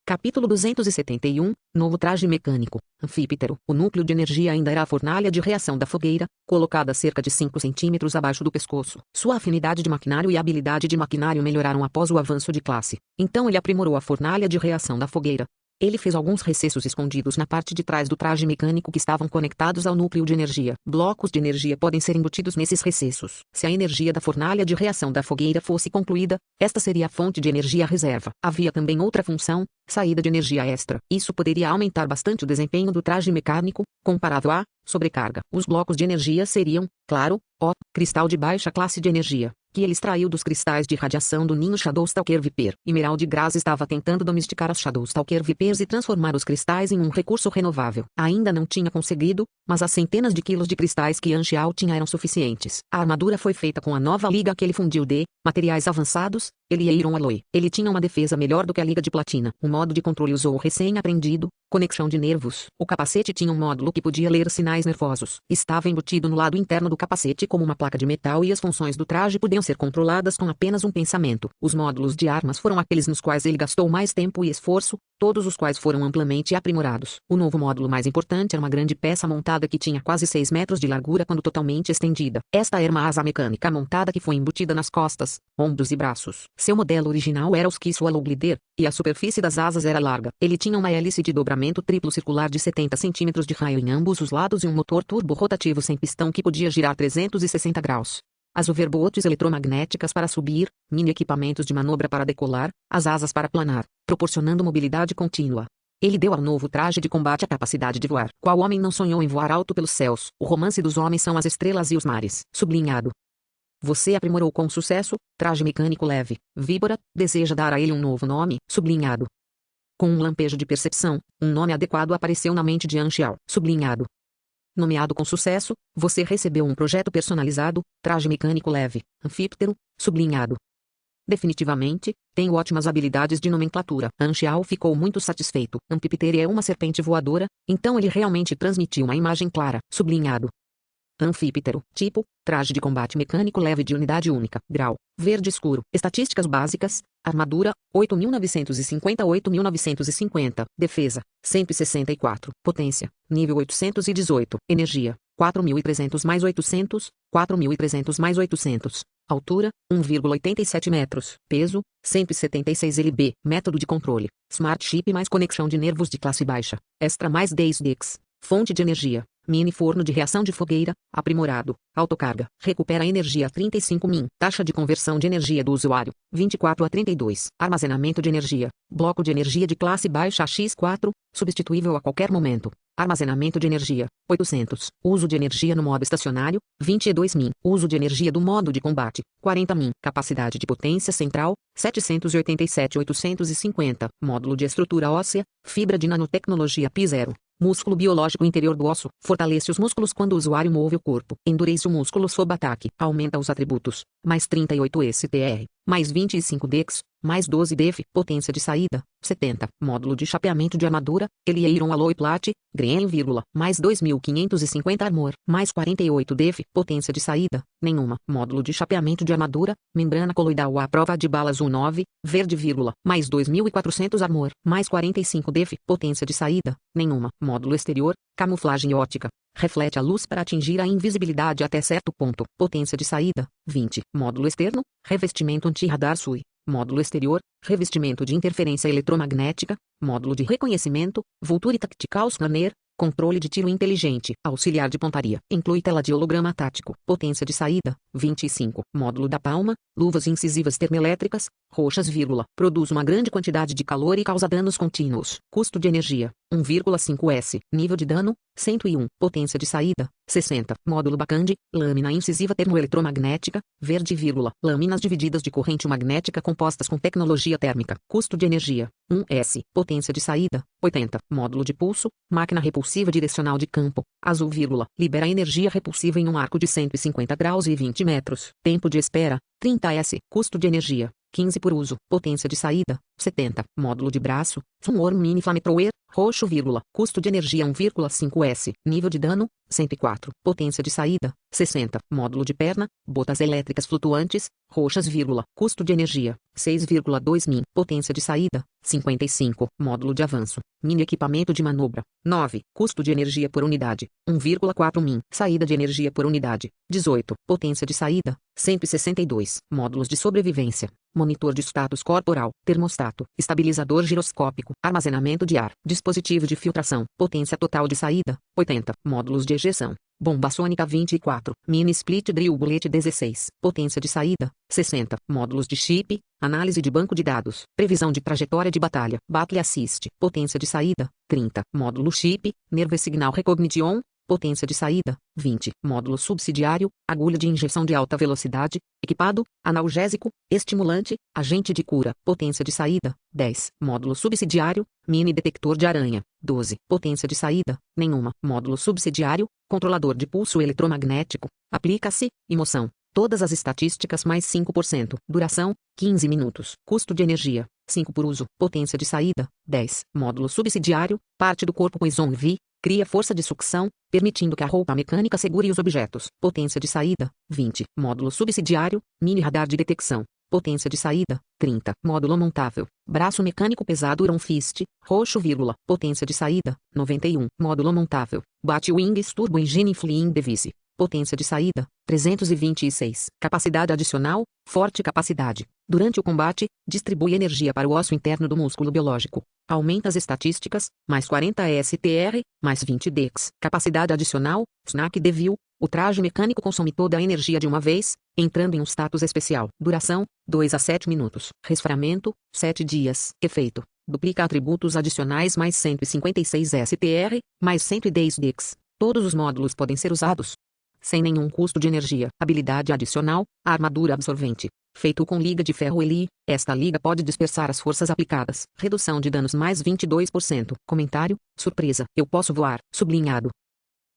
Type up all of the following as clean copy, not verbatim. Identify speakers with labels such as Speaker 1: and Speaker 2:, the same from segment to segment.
Speaker 1: Capítulo 271, Novo traje mecânico, anfíptero. O núcleo de energia ainda era a fornalha de reação da fogueira, colocada a cerca de 5 centímetros abaixo do pescoço. Sua afinidade de maquinário e habilidade de maquinário melhoraram após o avanço de classe. Então ele aprimorou a fornalha de reação da fogueira. Ele fez alguns recessos escondidos na parte de trás do traje mecânico que estavam conectados ao núcleo de energia. Blocos de energia podem ser embutidos nesses recessos. Se a energia da fornalha de reação da fogueira fosse concluída, esta seria a fonte de energia reserva. Havia também outra função, saída de energia extra. Isso poderia aumentar bastante o desempenho do traje mecânico, comparado à sobrecarga. Os blocos de energia seriam, claro, o cristal de baixa classe de energia, que ele extraiu dos cristais de radiação do ninho Shadowstalker Viper. Emerald Grass estava tentando domesticar as Shadowstalker Vipers e transformar os cristais em um recurso renovável. Ainda não tinha conseguido, mas as centenas de quilos de cristais que Anxiao tinha eram suficientes. A armadura foi feita com a nova liga que ele fundiu de materiais avançados, ele e Iron Alloy. Ele tinha uma defesa melhor do que a liga de platina. O modo de controle usou o recém-aprendido conexão de nervos. O capacete tinha um módulo que podia ler sinais nervosos. Estava embutido no lado interno do capacete como uma placa de metal e as funções do traje podiam ser controladas com apenas um pensamento. Os módulos de armas foram aqueles nos quais ele gastou mais tempo e esforço, todos os quais foram amplamente aprimorados. O novo módulo mais importante era uma grande peça montada que tinha quase 6 metros de largura quando totalmente estendida. Esta era uma asa mecânica montada que foi embutida nas costas, ombros e braços. Seu modelo original era o Ski Swallow Glider, e a superfície das asas era larga. Ele tinha uma hélice de dobramento triplo circular de 70 centímetros de raio em ambos os lados e um motor turbo rotativo sem pistão que podia girar 360 graus. As overboats eletromagnéticas para subir, mini equipamentos de manobra para decolar, as asas para planar, proporcionando mobilidade contínua. Ele deu ao novo traje de combate a capacidade de voar. Qual homem não sonhou em voar alto pelos céus? O romance dos homens são as estrelas e os mares. Sublinhado. Você aprimorou com sucesso, traje mecânico leve. Víbora, deseja dar a ele um novo nome? Sublinhado. Com um lampejo de percepção, um nome adequado apareceu na mente de Anxiao. Sublinhado. Nomeado com sucesso, você recebeu um projeto personalizado, traje mecânico leve, anfíptero, sublinhado. Definitivamente, tenho ótimas habilidades de nomenclatura. Anxiao ficou muito satisfeito. Anfíptero é uma serpente voadora, então ele realmente transmitiu uma imagem clara. Sublinhado. Anfíptero. Tipo, traje de combate mecânico leve de unidade única. Grau, verde escuro. Estatísticas básicas, armadura, 8.950 a 8.950. Defesa, 164. Potência, nível 818. Energia, 4.300 mais 800, 4.300 mais 800. Altura, 1,87 metros. Peso, 176 lb. Método de controle, Smart Chip mais conexão de nervos de classe baixa. Extra mais 10 DX. Fonte de energia, mini forno de reação de fogueira, aprimorado, autocarga, recupera energia 35 min, taxa de conversão de energia do usuário, 24 a 32, armazenamento de energia, bloco de energia de classe baixa X4, substituível a qualquer momento, armazenamento de energia, 800, uso de energia no modo estacionário, 22 min, uso de energia do modo de combate, 40 min, capacidade de potência central, 787-850, módulo de estrutura óssea, fibra de nanotecnologia P0. Músculo biológico interior do osso. Fortalece os músculos quando o usuário move o corpo. Endurece o músculo sob ataque. Aumenta os atributos. Mais 38 STR. Mais 25 DEX. Mais 12 DEF. Potência de saída. 70. Módulo de chapeamento de armadura. Ele é Iron Alloy Plate. Green, mais 2.550 Armor. Mais 48 DEF. Potência de saída. Nenhuma. Módulo de chapeamento de armadura. Membrana coloidal à prova de balas 19. Verde, mais 2.400 Armor. Mais 45 DEF. Potência de saída. Nenhuma. Módulo exterior. Camuflagem óptica. Reflete a luz para atingir a invisibilidade até certo ponto. Potência de saída, 20. Módulo externo, revestimento anti-radar SUI. Módulo exterior, revestimento de interferência eletromagnética. Módulo de reconhecimento, Vulture Tactical Scanner. Controle de tiro inteligente, auxiliar de pontaria. Inclui tela de holograma tático. Potência de saída, 25. Módulo da palma, luvas incisivas termoelétricas, roxas, produz uma grande quantidade de calor e causa danos contínuos. Custo de energia, 1,5 S. Nível de dano, 101. Potência de saída, 60. Módulo Bacande, lâmina incisiva termoeletromagnética, verde, lâminas divididas de corrente magnética compostas com tecnologia térmica. Custo de energia, 1 S. Potência de saída, 80. Módulo de pulso, máquina repulsiva direcional de campo, azul, libera energia repulsiva em um arco de 150 graus e 20 metros. Tempo de espera, 30 S. Custo de energia, 15 por uso. Potência de saída, 70. Módulo de braço, Sunworm Mini Flamethrower, roxo, custo de energia 1,5 S. Nível de dano, 104. Potência de saída, 60. Módulo de perna, botas elétricas flutuantes, roxas, custo de energia, 6,2 min. Potência de saída, 55. Módulo de avanço, mini equipamento de manobra, 9. Custo de energia por unidade, 1,4 min. Saída de energia por unidade, 18. Potência de saída, 162. Módulos de sobrevivência, monitor de status corporal, termostato, estabilizador giroscópico, armazenamento de ar, dispositivo de filtração, potência total de saída, 80. Módulos de ejeção, bomba sônica 24, mini split drill bullet 16, potência de saída, 60. Módulos de chip, análise de banco de dados, previsão de trajetória de batalha, battle assist, potência de saída, 30. Módulo chip, nerve signal recognition, potência de saída, 20. Módulo subsidiário, agulha de injeção de alta velocidade, equipado, analgésico, estimulante, agente de cura, potência de saída, 10. Módulo subsidiário, mini detector de aranha, 12. Potência de saída, nenhuma. Módulo subsidiário, controlador de pulso eletromagnético, aplica-se, emoção. Todas as estatísticas mais 5%. Duração, 15 minutos. Custo de energia, 5 por uso. Potência de saída, 10. Módulo subsidiário, parte do corpo Poison V, cria força de sucção, permitindo que a roupa mecânica segure os objetos. Potência de saída, 20. Módulo subsidiário, mini radar de detecção. Potência de saída, 30. Módulo montável, braço mecânico pesado Iron Fist, roxo, potência de saída, 91. Módulo montável, Batwings Turbo Engine Flying Device. Potência de saída, 326. Capacidade adicional, forte capacidade. Durante o combate, distribui energia para o osso interno do músculo biológico. Aumenta as estatísticas, mais 40 STR, mais 20 Dex. Capacidade adicional, Snack Devil. O traje mecânico consome toda a energia de uma vez, entrando em um status especial. Duração, 2 a 7 minutos. Resfriamento, 7 dias. Efeito, duplica atributos adicionais mais 156 STR, mais 110 Dex. Todos os módulos podem ser usados sem nenhum custo de energia. Habilidade adicional, a armadura absorvente. Feito com liga de ferro Eli, esta liga pode dispersar as forças aplicadas. Redução de danos mais 22%. Comentário, surpresa, eu posso voar. Sublinhado.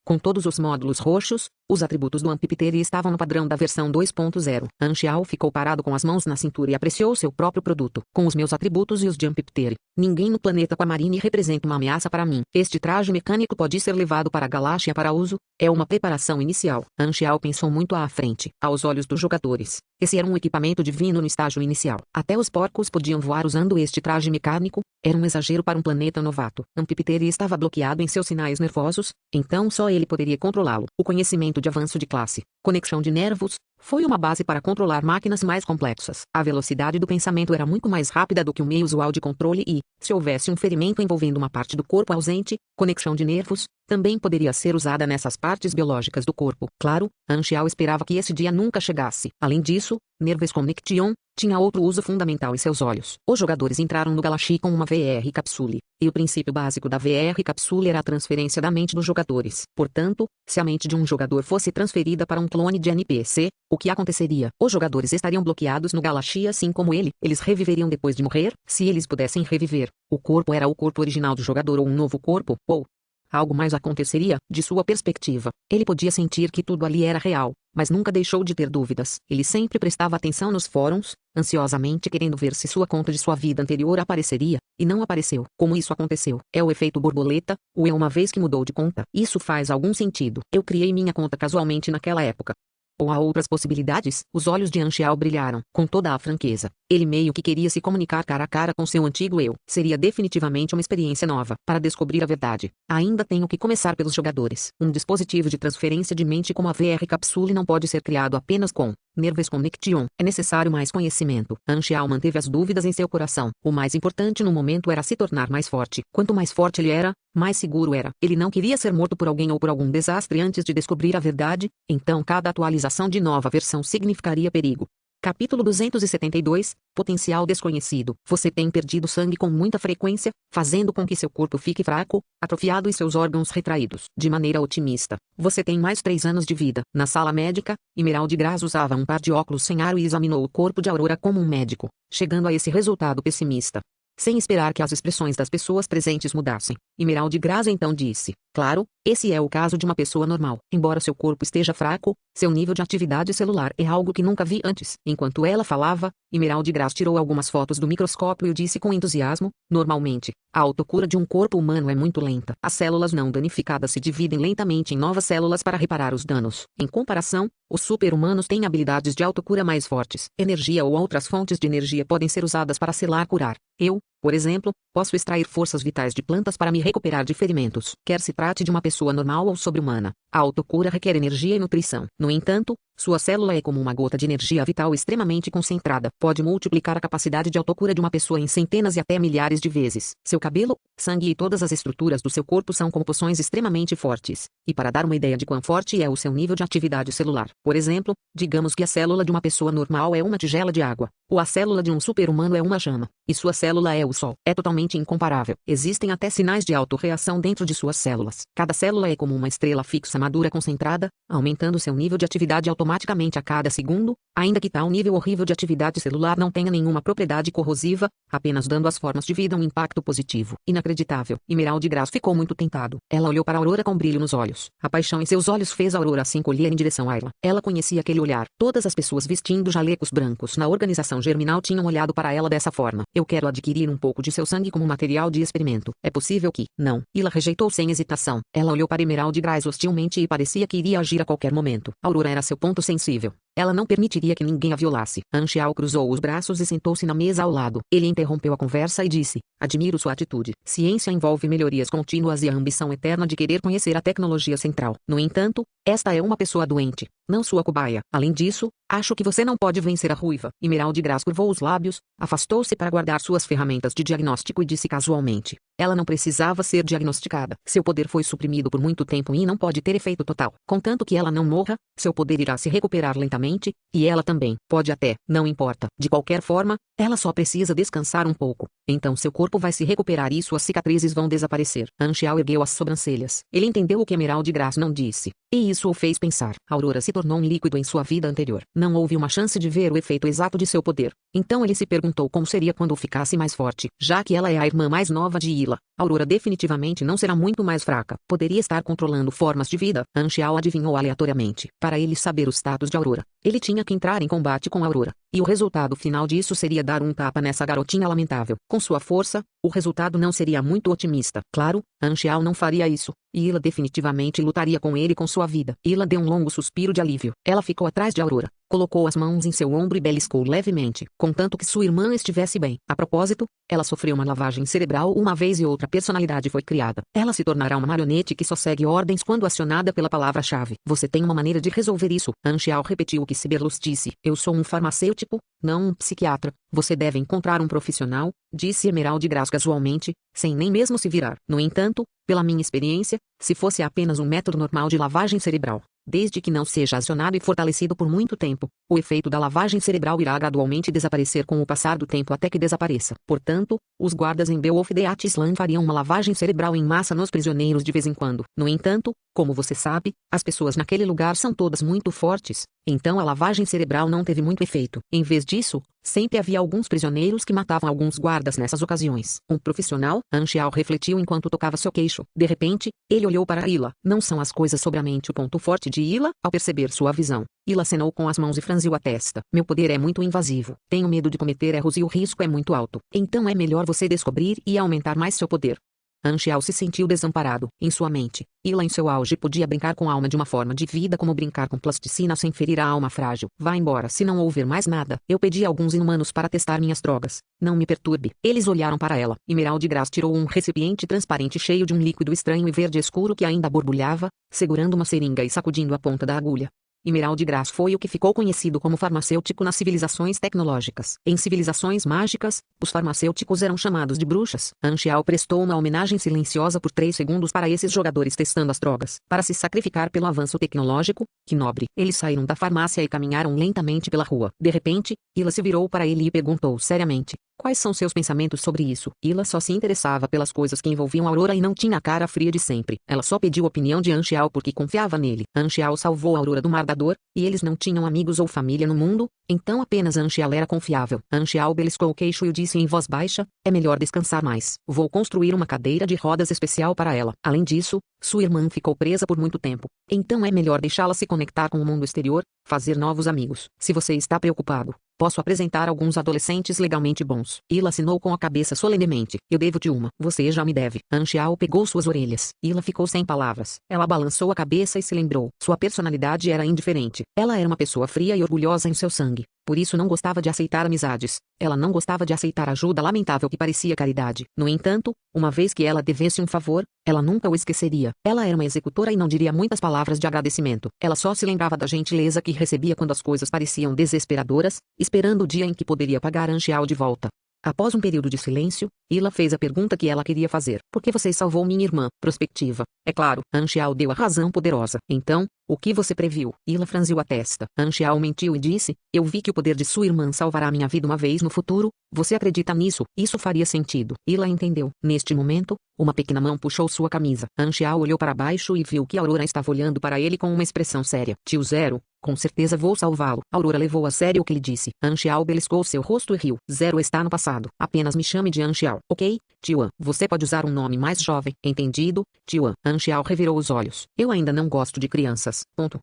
Speaker 1: Com todos os módulos roxos, os atributos do Amphitheater estavam no padrão da versão 2.0. Anxial ficou parado com as mãos na cintura e apreciou seu próprio produto. Com os meus atributos e os de Amphitheater, ninguém no planeta Aquamarine representa uma ameaça para mim. Este traje mecânico pode ser levado para a galáxia para uso, é uma preparação inicial. Anxial pensou muito à frente. Aos olhos dos jogadores, esse era um equipamento divino no estágio inicial. Até os porcos podiam voar usando este traje mecânico, era um exagero para um planeta novato. Amphitheater estava bloqueado em seus sinais nervosos, então só ele poderia controlá-lo. O conhecimento de avanço de classe, conexão de nervos, foi uma base para controlar máquinas mais complexas. A velocidade do pensamento era muito mais rápida do que o meio usual de controle e, se houvesse um ferimento envolvendo uma parte do corpo ausente, conexão de nervos, também poderia ser usada nessas partes biológicas do corpo. Claro, Anxial esperava que esse dia nunca chegasse. Além disso, Nervous Connection tinha outro uso fundamental em seus olhos. Os jogadores entraram no Galaxy com uma VR Capsule, e o princípio básico da VR Capsule era a transferência da mente dos jogadores. Portanto, se a mente de um jogador fosse transferida para um clone de NPC, o que aconteceria? Os jogadores estariam bloqueados no Galaxy assim como ele, eles reviveriam depois de morrer, se eles pudessem reviver. O corpo era o corpo original do jogador ou um novo corpo, ou algo mais aconteceria, de sua perspectiva. Ele podia sentir que tudo ali era real, mas nunca deixou de ter dúvidas. Ele sempre prestava atenção nos fóruns, ansiosamente querendo ver se sua conta de sua vida anterior apareceria, e não apareceu. Como isso aconteceu? É o efeito borboleta, o eu uma vez que mudou de conta. Isso faz algum sentido. Eu criei minha conta casualmente naquela época. Ou há outras possibilidades? Os olhos de Anxial brilharam, com toda a franqueza. Ele meio que queria se comunicar cara a cara com seu antigo eu. Seria definitivamente uma experiência nova. Para descobrir a verdade, ainda tenho que começar pelos jogadores. Um dispositivo de transferência de mente como a VR Capsule não pode ser criado apenas com Nervous Connection. É necessário mais conhecimento. Anxial manteve as dúvidas em seu coração. O mais importante no momento era se tornar mais forte. Quanto mais forte ele era, mais seguro era. Ele não queria ser morto por alguém ou por algum desastre antes de descobrir a verdade, então cada atualização de nova versão significaria perigo. Capítulo 272, Potencial desconhecido. Você tem perdido sangue com muita frequência, fazendo com que seu corpo fique fraco, atrofiado e seus órgãos retraídos. De maneira otimista, você tem mais 3 anos de vida. Na sala médica, Emerald Graz usava um par de óculos sem aro e examinou o corpo de Aurora como um médico, chegando a esse resultado pessimista. Sem esperar que as expressões das pessoas presentes mudassem, Emerald Graz então disse: claro, Esse é o caso de uma pessoa normal. Embora seu corpo esteja fraco, seu nível de atividade celular é algo que nunca vi antes. Enquanto ela falava, Emerald Grass tirou algumas fotos do microscópio e disse com entusiasmo: normalmente, a autocura de um corpo humano é muito lenta. As células não danificadas se dividem lentamente em novas células para reparar os danos. Em comparação, os super-humanos têm habilidades de autocura mais fortes. Energia ou outras fontes de energia podem ser usadas para selar curar. Eu, por exemplo, posso extrair forças vitais de plantas para me recuperar de ferimentos. Quer se trate de uma pessoa normal ou sobre-humana, a autocura requer energia e nutrição. No entanto, sua célula é como uma gota de energia vital extremamente concentrada. Pode multiplicar a capacidade de autocura de uma pessoa em centenas e até milhares de vezes. Seu cabelo, sangue e todas as estruturas do seu corpo são composições extremamente fortes. E para dar uma ideia de quão forte é o seu nível de atividade celular, por exemplo, digamos que a célula de uma pessoa normal é uma tigela de água, ou a célula de um super-humano é uma chama, e sua célula é o Sol. É totalmente incomparável. Existem até sinais de autorreação dentro de suas células. Cada célula é como uma estrela fixa madura concentrada, aumentando seu nível de atividade automaticamente a cada segundo, ainda que tal nível horrível de atividade celular não tenha nenhuma propriedade corrosiva, apenas dando às formas de vida um impacto positivo. Inacreditável. Emerald Grass ficou muito tentado. Ela olhou para Aurora com brilho nos olhos. A paixão em seus olhos fez Aurora se encolher em direção a ela. Ela conhecia aquele olhar. Todas as pessoas vestindo jalecos brancos na organização germinal tinham olhado para ela dessa forma. Eu quero adquirir um pouco de seu sangue como material de experimento. É possível que, não. Ela rejeitou sem hesitação. Ela olhou para Emerald Grass hostilmente e parecia que iria agir a qualquer momento. Aurora era seu ponto sensível. Ela não permitiria que ninguém a violasse. Anxial cruzou os braços e sentou-se na mesa ao lado. Ele interrompeu a conversa e disse: admiro sua atitude. Ciência envolve melhorias contínuas e a ambição eterna de querer conhecer a tecnologia central. No entanto, esta é uma pessoa doente, não sua cobaia. Além disso, acho que você não pode vencer a ruiva. Emerald Grass curvou os lábios, afastou-se para guardar suas ferramentas de diagnóstico e disse casualmente: ela não precisava ser diagnosticada. Seu poder foi suprimido por muito tempo e não pode ter efeito total. Contanto que ela não morra, seu poder irá se recuperar lentamente, e ela também. Pode até, não importa. De qualquer forma, ela só precisa descansar um pouco. Então seu corpo vai se recuperar e suas cicatrizes vão desaparecer. Anxial ergueu as sobrancelhas. Ele entendeu o que Emerald Grass não disse. E isso o fez pensar. Aurora se tornou um líquido em sua vida anterior. Não houve uma chance de ver o efeito exato de seu poder. Então ele se perguntou como seria quando ficasse mais forte. Já que ela é a irmã mais nova de Ila, Aurora definitivamente não será muito mais fraca. Poderia estar controlando formas de vida. Anxial adivinhou aleatoriamente. Para ele saber o status de Aurora, ele tinha que entrar em combate com Aurora. E o resultado final disso seria dar um tapa nessa garotinha lamentável. Com sua força, o resultado não seria muito otimista. Claro, Anxial não faria isso. E Ila definitivamente lutaria com ele com sua vida. Ila deu um longo suspiro de alívio. Ela ficou atrás de Aurora, colocou as mãos em seu ombro e beliscou levemente, contanto que sua irmã estivesse bem. A propósito, ela sofreu uma lavagem cerebral uma vez e outra personalidade foi criada. Ela se tornará uma marionete que só segue ordens quando acionada pela palavra-chave. Você tem uma maneira de resolver isso. Anxial repetiu o que Siberlus disse. Eu sou um farmacêutico, não um psiquiatra. Você deve encontrar um profissional, disse Emerald Grass casualmente, sem nem mesmo se virar. No entanto, pela minha experiência, se fosse apenas um método normal de lavagem cerebral, desde que não seja acionado e fortalecido por muito tempo, o efeito da lavagem cerebral irá gradualmente desaparecer com o passar do tempo até que desapareça. Portanto, os guardas em Beowulf de Atislan fariam uma lavagem cerebral em massa nos prisioneiros de vez em quando. No entanto, como você sabe, as pessoas naquele lugar são todas muito fortes, então a lavagem cerebral não teve muito efeito. Em vez disso, sempre havia alguns prisioneiros que matavam alguns guardas nessas ocasiões. Um profissional? Anxial refletiu enquanto tocava seu queixo. De repente, ele olhou para Ila. Não são as coisas sobre a mente o ponto forte de Ila, ao perceber sua visão. Ila acenou com as mãos e franziu a testa. Meu poder é muito invasivo. Tenho medo de cometer erros e o risco é muito alto. Então é melhor você descobrir e aumentar mais seu poder. Anxial se sentiu desamparado. Em sua mente, Ila em seu auge podia brincar com a alma de uma forma de vida como brincar com plasticina sem ferir a alma frágil. Vá embora se não houver mais nada. Eu pedi a alguns inumanos para testar minhas drogas. Não me perturbe. Eles olharam para ela. Emerald Grass tirou um recipiente transparente cheio de um líquido estranho e verde escuro que ainda borbulhava, segurando uma seringa e sacudindo a ponta da agulha. Emerald Grass foi o que ficou conhecido como farmacêutico nas civilizações tecnológicas. Em civilizações mágicas, os farmacêuticos eram chamados de bruxas. Anxial prestou uma homenagem silenciosa por 3 segundos para esses jogadores testando as drogas, para se sacrificar pelo avanço tecnológico. Que nobre. Eles saíram da farmácia e caminharam lentamente pela rua. De repente, Ila se virou para ele e perguntou seriamente: quais são seus pensamentos sobre isso? Ila só se interessava pelas coisas que envolviam Aurora e não tinha a cara fria de sempre. Ela só pediu a opinião de Anxial porque confiava nele. Anxial salvou Aurora do mar dor, e eles não tinham amigos ou família no mundo, então apenas Anxial era confiável. Anxial beliscou o queixo e disse em voz baixa, é melhor descansar mais. Vou construir uma cadeira de rodas especial para ela. Além disso, sua irmã ficou presa por muito tempo. Então é melhor deixá-la se conectar com o mundo exterior, fazer novos amigos. Se você está preocupado, posso apresentar alguns adolescentes legalmente bons. Ila assinou com a cabeça solenemente. Eu devo-te uma. Você já me deve. Anxial pegou suas orelhas. Ila ficou sem palavras. Ela balançou a cabeça e se lembrou. Sua personalidade era indiferente. Ela era uma pessoa fria e orgulhosa em seu sangue. Por isso não gostava de aceitar amizades. Ela não gostava de aceitar ajuda lamentável que parecia caridade. No entanto, uma vez que ela devesse um favor, ela nunca o esqueceria. Ela era uma executora e não diria muitas palavras de agradecimento. Ela só se lembrava da gentileza que recebia quando as coisas pareciam desesperadoras, esperando o dia em que poderia pagar Anxial de volta. Após um período de silêncio, Ila fez a pergunta que ela queria fazer. Por que você salvou minha irmã? Prospectiva. É claro, Anxial deu a razão poderosa. Então, o que você previu? Ila franziu a testa. Anxial mentiu e disse, eu vi que o poder de sua irmã salvará minha vida uma vez no futuro. Você acredita nisso? Isso faria sentido. Ila entendeu. Neste momento, uma pequena mão puxou sua camisa. Anxial olhou para baixo e viu que Aurora estava olhando para ele com uma expressão séria. Tio Zero, com certeza vou salvá-lo. Aurora levou a sério o que lhe disse. Anxial beliscou seu rosto e riu. Zero está no passado. Apenas me chame de Anxial. Ok, Tio? Você pode usar um nome mais jovem. Entendido, Tio? Anxial revirou os olhos. Eu ainda não gosto de crianças. Ponto.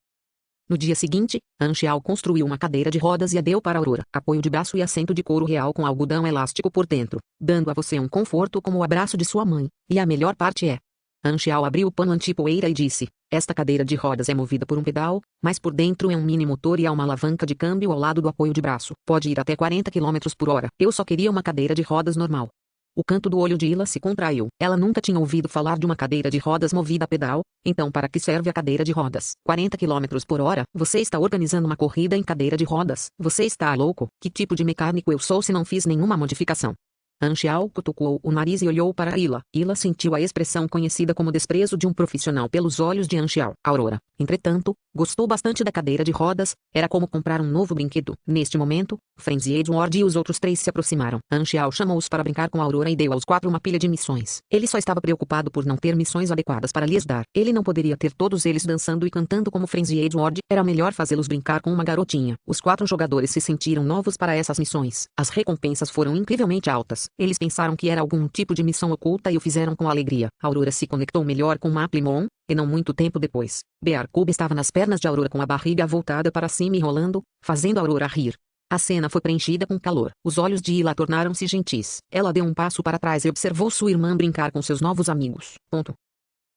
Speaker 1: No dia seguinte, Anxial construiu uma cadeira de rodas e a deu para Aurora. Apoio de braço e assento de couro real com algodão elástico por dentro, dando a você um conforto como o abraço de sua mãe. E a melhor parte é... Anxial abriu o pano anti-poeira e disse, esta cadeira de rodas é movida por um pedal, mas por dentro é um mini motor e há uma alavanca de câmbio ao lado do apoio de braço. Pode ir até 40 km por hora. Eu só queria uma cadeira de rodas normal. O canto do olho de Ila se contraiu. Ela nunca tinha ouvido falar de uma cadeira de rodas movida a pedal, então para que serve a cadeira de rodas? 40 km por hora? Você está organizando uma corrida em cadeira de rodas? Você está louco? Que tipo de mecânico eu sou se não fiz nenhuma modificação? Anxial cutucou o nariz e olhou para Ila. Ila sentiu a expressão conhecida como desprezo de um profissional pelos olhos de Anxial. Aurora, entretanto, gostou bastante da cadeira de rodas, era como comprar um novo brinquedo. Neste momento, Frenzy Edward e os outros três se aproximaram. Anxial chamou-os para brincar com Aurora e deu aos quatro uma pilha de missões. Ele só estava preocupado por não ter missões adequadas para lhes dar. Ele não poderia ter todos eles dançando e cantando como Frenzy Edward, era melhor fazê-los brincar com uma garotinha. Os quatro jogadores se sentiram novos para essas missões. As recompensas foram incrivelmente altas. Eles pensaram que era algum tipo de missão oculta e o fizeram com alegria. Aurora se conectou melhor com Maplimon, e não muito tempo depois, Bearcube estava nas pernas de Aurora com a barriga voltada para cima e rolando, fazendo Aurora rir. A cena foi preenchida com calor. Os olhos de Ila tornaram-se gentis. Ela deu um passo para trás e observou sua irmã brincar com seus novos amigos. Ponto.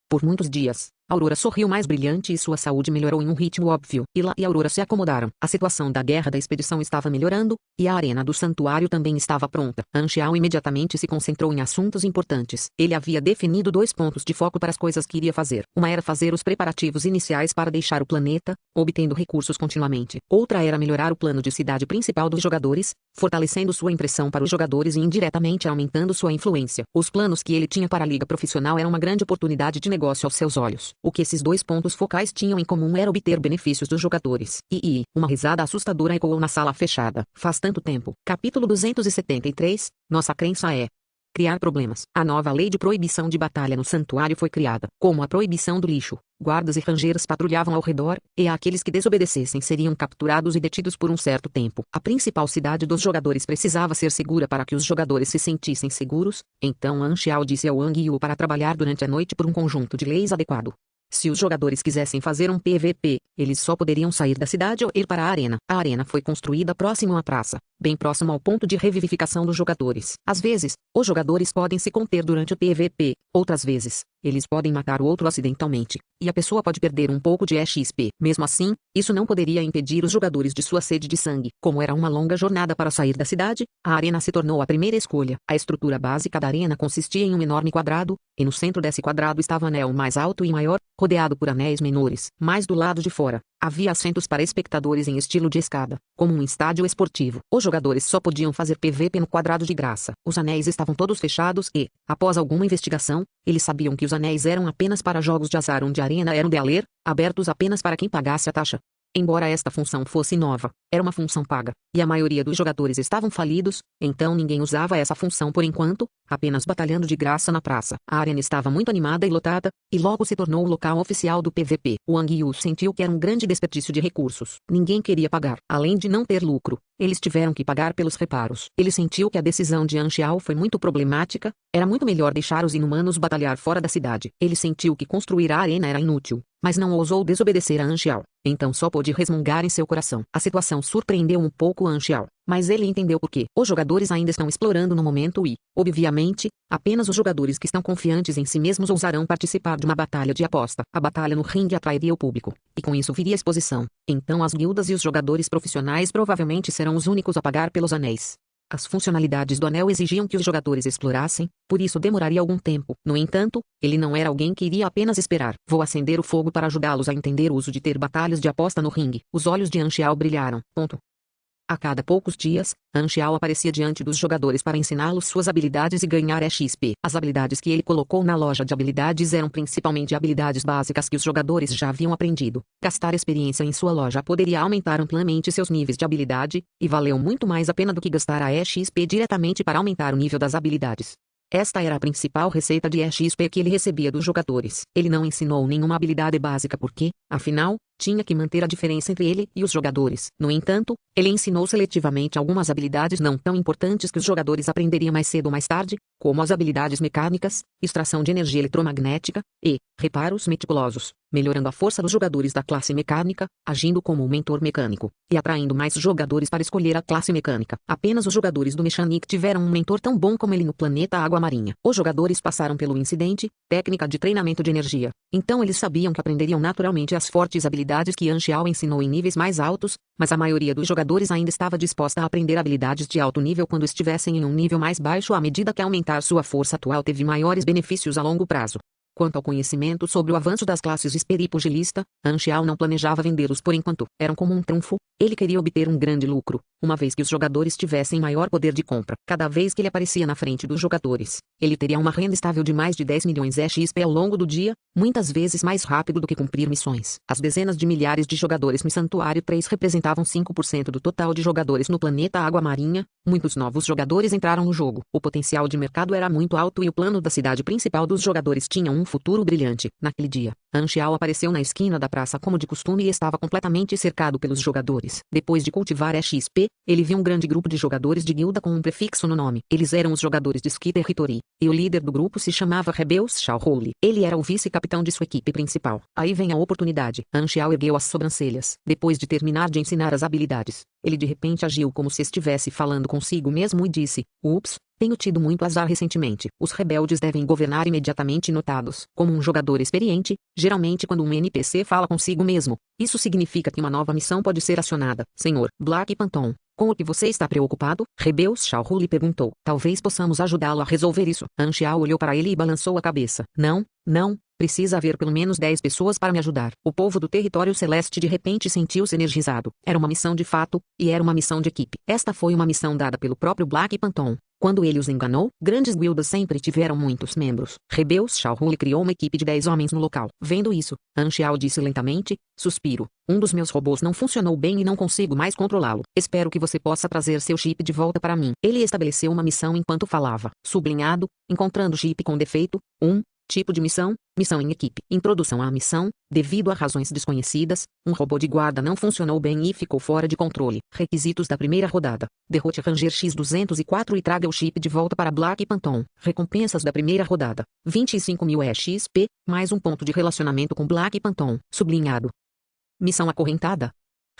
Speaker 1: Por muitos dias, Aurora sorriu mais brilhante e sua saúde melhorou em um ritmo óbvio. Ila e Aurora se acomodaram. A situação da guerra da expedição estava melhorando, e a arena do santuário também estava pronta. Anxial imediatamente se concentrou em assuntos importantes. Ele havia definido 2 pontos de foco para as coisas que iria fazer. Uma era fazer os preparativos iniciais para deixar o planeta, obtendo recursos continuamente. Outra era melhorar o plano de cidade principal dos jogadores, fortalecendo sua impressão para os jogadores e indiretamente aumentando sua influência. Os planos que ele tinha para a liga profissional eram uma grande oportunidade de negócio aos seus olhos. O que esses 2 pontos focais tinham em comum era obter benefícios dos jogadores. Uma risada assustadora ecoou na sala fechada. Faz tanto tempo. Capítulo 273. Nossa crença é criar problemas. A nova lei de proibição de batalha no santuário foi criada. Como a proibição do lixo, guardas e rangers patrulhavam ao redor, e aqueles que desobedecessem seriam capturados e detidos por um certo tempo. A principal cidade dos jogadores precisava ser segura para que os jogadores se sentissem seguros, então Anxial disse ao Wang Yu para trabalhar durante a noite por um conjunto de leis adequado. Se os jogadores quisessem fazer um PVP, eles só poderiam sair da cidade ou ir para a arena. A arena foi construída próximo à praça, bem próximo ao ponto de revivificação dos jogadores. Às vezes, os jogadores podem se conter durante o PVP, outras vezes, eles podem matar o outro acidentalmente, e a pessoa pode perder um pouco de XP. Mesmo assim, isso não poderia impedir os jogadores de sua sede de sangue. Como era uma longa jornada para sair da cidade, a arena se tornou a primeira escolha. A estrutura básica da arena consistia em um enorme quadrado, e no centro desse quadrado estava o anel mais alto e maior, rodeado por anéis menores. Mas do lado de fora, havia assentos para espectadores em estilo de escada, como um estádio esportivo. Os jogadores só podiam fazer PVP no quadrado de graça. Os anéis estavam todos fechados e, após alguma investigação, eles sabiam que os anéis eram apenas para jogos de azar onde a arena era um dealer, abertos apenas para quem pagasse a taxa. Embora esta função fosse nova, era uma função paga, e a maioria dos jogadores estavam falidos, então ninguém usava essa função por enquanto, apenas batalhando de graça na praça. A arena estava muito animada e lotada, e logo se tornou o local oficial do PVP. Wang Yu sentiu que era um grande desperdício de recursos. Ninguém queria pagar. Além de não ter lucro, eles tiveram que pagar pelos reparos. Ele sentiu que a decisão de An Xiao foi muito problemática, era muito melhor deixar os inumanos batalhar fora da cidade. Ele sentiu que construir a arena era inútil, mas não ousou desobedecer a An Xiao. Então só pôde resmungar em seu coração. A situação surpreendeu um pouco An Xiao, mas ele entendeu por quê. Os jogadores ainda estão explorando no momento e, obviamente, apenas os jogadores que estão confiantes em si mesmos ousarão participar de uma batalha de aposta. A batalha no ringue atrairia o público, e com isso viria exposição. Então as guildas e os jogadores profissionais provavelmente serão os únicos a pagar pelos anéis. As funcionalidades do anel exigiam que os jogadores explorassem, por isso demoraria algum tempo. No entanto, ele não era alguém que iria apenas esperar. Vou acender o fogo para ajudá-los a entender o uso de ter batalhas de aposta no ringue. Os olhos de An Xiao brilharam. A cada poucos dias, An Xiao aparecia diante dos jogadores para ensiná-los suas habilidades e ganhar XP. As habilidades que ele colocou na loja de habilidades eram principalmente habilidades básicas que os jogadores já haviam aprendido. Gastar experiência em sua loja poderia aumentar amplamente seus níveis de habilidade, e valeu muito mais a pena do que gastar a XP diretamente para aumentar o nível das habilidades. Esta era a principal receita de XP que ele recebia dos jogadores. Ele não ensinou nenhuma habilidade básica porque, afinal, tinha que manter a diferença entre ele e os jogadores. No entanto, ele ensinou seletivamente algumas habilidades não tão importantes que os jogadores aprenderiam mais cedo ou mais tarde, como as habilidades mecânicas, extração de energia eletromagnética e reparos meticulosos, melhorando a força dos jogadores da classe mecânica, agindo como um mentor mecânico, e atraindo mais jogadores para escolher a classe mecânica. Apenas os jogadores do Mechanic tiveram um mentor tão bom como ele no planeta Água Marinha. Os jogadores passaram pelo incidente, técnica de treinamento de energia. Então eles sabiam que aprenderiam naturalmente as fortes habilidades que An Xiao ensinou em níveis mais altos, mas a maioria dos jogadores ainda estava disposta a aprender habilidades de alto nível quando estivessem em um nível mais baixo à medida que aumentar sua força atual teve maiores benefícios a longo prazo. Quanto ao conhecimento sobre o avanço das classes Esper e Pugilista, An Xiao não planejava vendê-los por enquanto. Eram como um trunfo, ele queria obter um grande lucro, uma vez que os jogadores tivessem maior poder de compra. Cada vez que ele aparecia na frente dos jogadores, ele teria uma renda estável de mais de 10 milhões XP ao longo do dia, muitas vezes mais rápido do que cumprir missões. As dezenas de milhares de jogadores no Santuário 3 representavam 5% do total de jogadores no planeta Água Marinha. Muitos novos jogadores entraram no jogo. O potencial de mercado era muito alto e o plano da cidade principal dos jogadores tinha um futuro brilhante. Naquele dia, An Xiao apareceu na esquina da praça como de costume e estava completamente cercado pelos jogadores. Depois de cultivar XP, ele viu um grande grupo de jogadores de guilda com um prefixo no nome. Eles eram os jogadores de Ski Territory, e o líder do grupo se chamava Rebels Shaohuli. Ele era o vice-capitão de sua equipe principal. Aí vem a oportunidade. An Xiao ergueu as sobrancelhas. Depois de terminar de ensinar as habilidades, ele de repente agiu como se estivesse falando consigo mesmo e disse: "Ups, tenho tido muito azar recentemente. Os rebeldes devem governar imediatamente notados." Como um jogador experiente, geralmente quando um NPC fala consigo mesmo, isso significa que uma nova missão pode ser acionada. Senhor Black Phantom, com o que você está preocupado? Rebels Shaohuli perguntou. Talvez possamos ajudá-lo a resolver isso. An Xiao olhou para ele e balançou a cabeça. Não, precisa haver pelo menos 10 pessoas para me ajudar. O povo do território celeste de repente sentiu-se energizado. Era uma missão de fato, e era uma missão de equipe. Esta foi uma missão dada pelo próprio Black Phantom. Quando ele os enganou, grandes guildas sempre tiveram muitos membros. Rebels Shaohuli criou uma equipe de 10 homens no local. Vendo isso, An Xiao disse lentamente: "Suspiro. Um dos meus robôs não funcionou bem e não consigo mais controlá-lo. Espero que você possa trazer seu chip de volta para mim." Ele estabeleceu uma missão enquanto falava. Sublinhado, encontrando chip com defeito. Tipo de missão: missão em equipe. Introdução à missão: devido a razões desconhecidas, um robô de guarda não funcionou bem e ficou fora de controle. Requisitos da primeira rodada: derrote Ranger X204 e traga o chip de volta para Black Phantom. Recompensas da primeira rodada: 25.000 XP, mais um ponto de relacionamento com Black Phantom. Sublinhado. Missão acorrentada.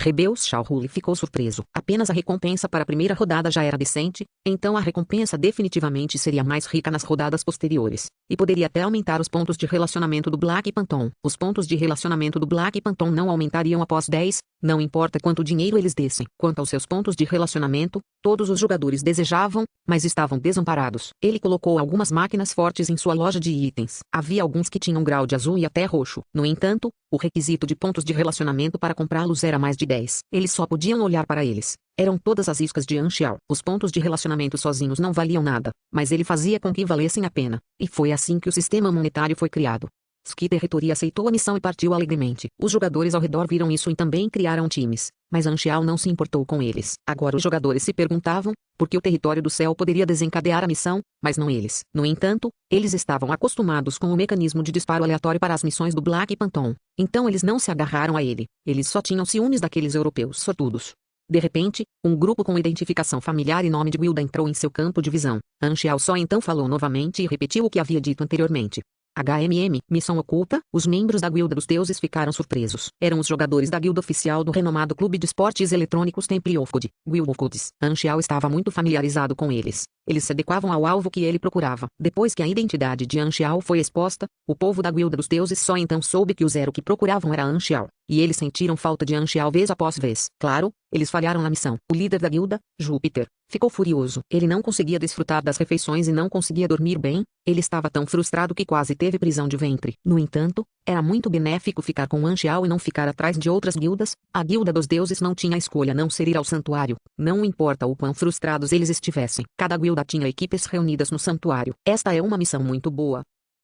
Speaker 1: Rebels Shaohuli ficou surpreso. Apenas a recompensa para a primeira rodada já era decente, então a recompensa definitivamente seria mais rica nas rodadas posteriores, e poderia até aumentar os pontos de relacionamento do Black Phantom. Os pontos de relacionamento do Black Phantom não aumentariam após 10, não importa quanto dinheiro eles dessem. Quanto aos seus pontos de relacionamento, todos os jogadores desejavam, mas estavam desamparados. Ele colocou algumas máquinas fortes em sua loja de itens. Havia alguns que tinham grau de azul e até roxo. No entanto, o requisito de pontos de relacionamento para comprá-los era mais de 10. Eles só podiam olhar para eles. Eram todas as iscas de An Xiao. Os pontos de relacionamento sozinhos não valiam nada, mas ele fazia com que valessem a pena. E foi assim que o sistema monetário foi criado. Skiter Hitori aceitou a missão e partiu alegremente. Os jogadores ao redor viram isso e também criaram times, mas Anxiao não se importou com eles. Agora os jogadores se perguntavam por que o território do céu poderia desencadear a missão, mas não eles. No entanto, eles estavam acostumados com o mecanismo de disparo aleatório para as missões do Black Phantom, então eles não se agarraram a ele. Eles só tinham ciúmes daqueles europeus sortudos. De repente, um grupo com identificação familiar e nome de guilda entrou em seu campo de visão. Anxiao só então falou novamente e repetiu o que havia dito anteriormente. Missão oculta. Os membros da Guilda dos Deuses ficaram surpresos. Eram os jogadores da guilda oficial do renomado clube de esportes eletrônicos Temple of God, Guild of Gods. Anxiao estava muito familiarizado com eles. Eles se adequavam ao alvo que ele procurava. Depois que a identidade de Anxiao foi exposta, o povo da Guilda dos Deuses só então soube que o zero que procuravam era Anxiao. E eles sentiram falta de Anxiao vez após vez. Claro, eles falharam na missão. O líder da guilda, Júpiter, ficou furioso. Ele não conseguia desfrutar das refeições e não conseguia dormir bem. Ele estava tão frustrado que quase teve prisão de ventre. No entanto, era muito benéfico ficar com Anxiao e não ficar atrás de outras guildas. A Guilda dos Deuses não tinha escolha a não ser ir ao santuário. Não importa o quão frustrados eles estivessem. Cada guilda tinha equipes reunidas no santuário. Esta é uma missão muito boa.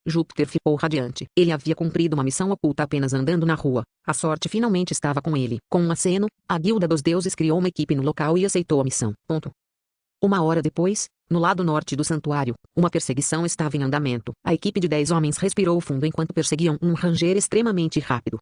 Speaker 1: Júpiter ficou radiante. Ele havia cumprido uma missão oculta apenas andando na rua. A sorte finalmente estava com ele. Com um aceno, a Guilda dos Deuses criou uma equipe no local e aceitou a missão. Uma hora depois, no lado norte do santuário, uma perseguição estava em andamento. A equipe de 10 homens respirou fundo enquanto perseguiam um ranger extremamente rápido.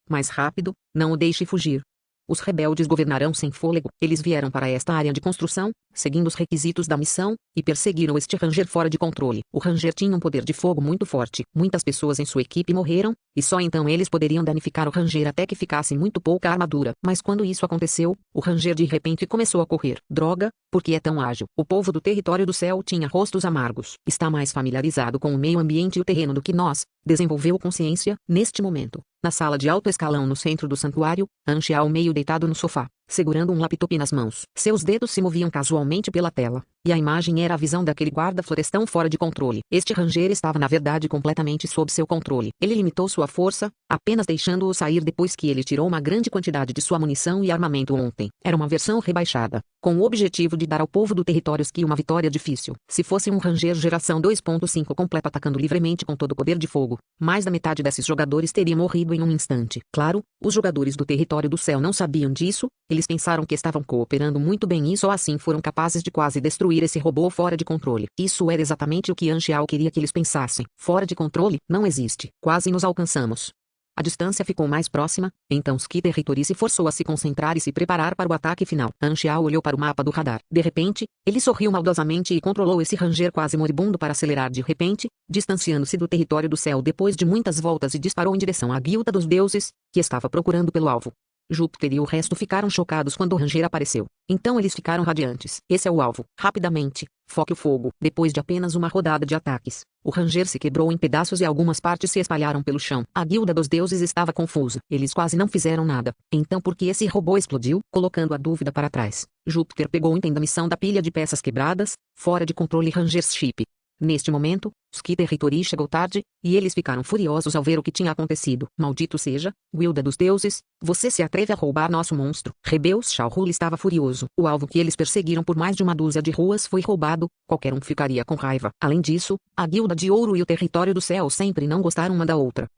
Speaker 1: Mais rápido, não o deixe fugir. Os rebeldes governarão sem fôlego. Eles vieram para esta área de construção, seguindo os requisitos da missão, e perseguiram este ranger fora de controle. O ranger tinha um poder de fogo muito forte. Muitas pessoas em sua equipe morreram, e só então eles poderiam danificar o ranger até que ficasse muito pouca armadura. Mas quando isso aconteceu, o ranger de repente começou a correr. Droga, porque é tão ágil. O povo do território do céu tinha rostos amargos. Está mais familiarizado com o meio ambiente e o terreno do que nós. Desenvolveu consciência, neste momento. Na sala de alto escalão no centro do santuário, Anxiao meio deitado no sofá, segurando um laptop nas mãos. Seus dedos se moviam casualmente pela tela, e a imagem era a visão daquele guarda-florestão fora de controle. Este ranger estava na verdade completamente sob seu controle. Ele limitou sua força, apenas deixando-o sair depois que ele tirou uma grande quantidade de sua munição e armamento ontem. Era uma versão rebaixada, com o objetivo de dar ao povo do território Ski uma vitória difícil. Se fosse um ranger geração 2.5 completo atacando livremente com todo o poder de fogo, mais da metade desses jogadores teria morrido em um instante. Claro, os jogadores do território do céu não sabiam disso. Eles pensaram que estavam cooperando muito bem e só assim foram capazes de quase destruir esse robô fora de controle. Isso era exatamente o que Anxiao queria que eles pensassem. Fora de controle, não existe. Quase nos alcançamos. A distância ficou mais próxima, então Skiter Hitori se forçou a se concentrar e se preparar para o ataque final. Anxiao olhou para o mapa do radar. De repente, ele sorriu maldosamente e controlou esse ranger quase moribundo para acelerar de repente, distanciando-se do território do céu depois de muitas voltas e disparou em direção à Guilda dos Deuses, que estava procurando pelo alvo. Júpiter e o resto ficaram chocados quando o ranger apareceu. Então eles ficaram radiantes. Esse é o alvo. Rapidamente, foque o fogo. Depois de apenas uma rodada de ataques, o ranger se quebrou em pedaços e algumas partes se espalharam pelo chão. A Guilda dos Deuses estava confusa. Eles quase não fizeram nada. Então por que esse robô explodiu? Colocando a dúvida para trás, Júpiter pegou o item da missão da pilha de peças quebradas, fora de controle Ranger's Ship. Neste momento, Skiter Hitori chegou tarde, e eles ficaram furiosos ao ver o que tinha acontecido. Maldito seja, Guilda dos Deuses, você se atreve a roubar nosso monstro. Rebeus Shaohul estava furioso. O alvo que eles perseguiram por mais de uma dúzia de ruas foi roubado, qualquer um ficaria com raiva. Além disso, a Guilda de Ouro e o Território do Céu sempre não gostaram uma da outra.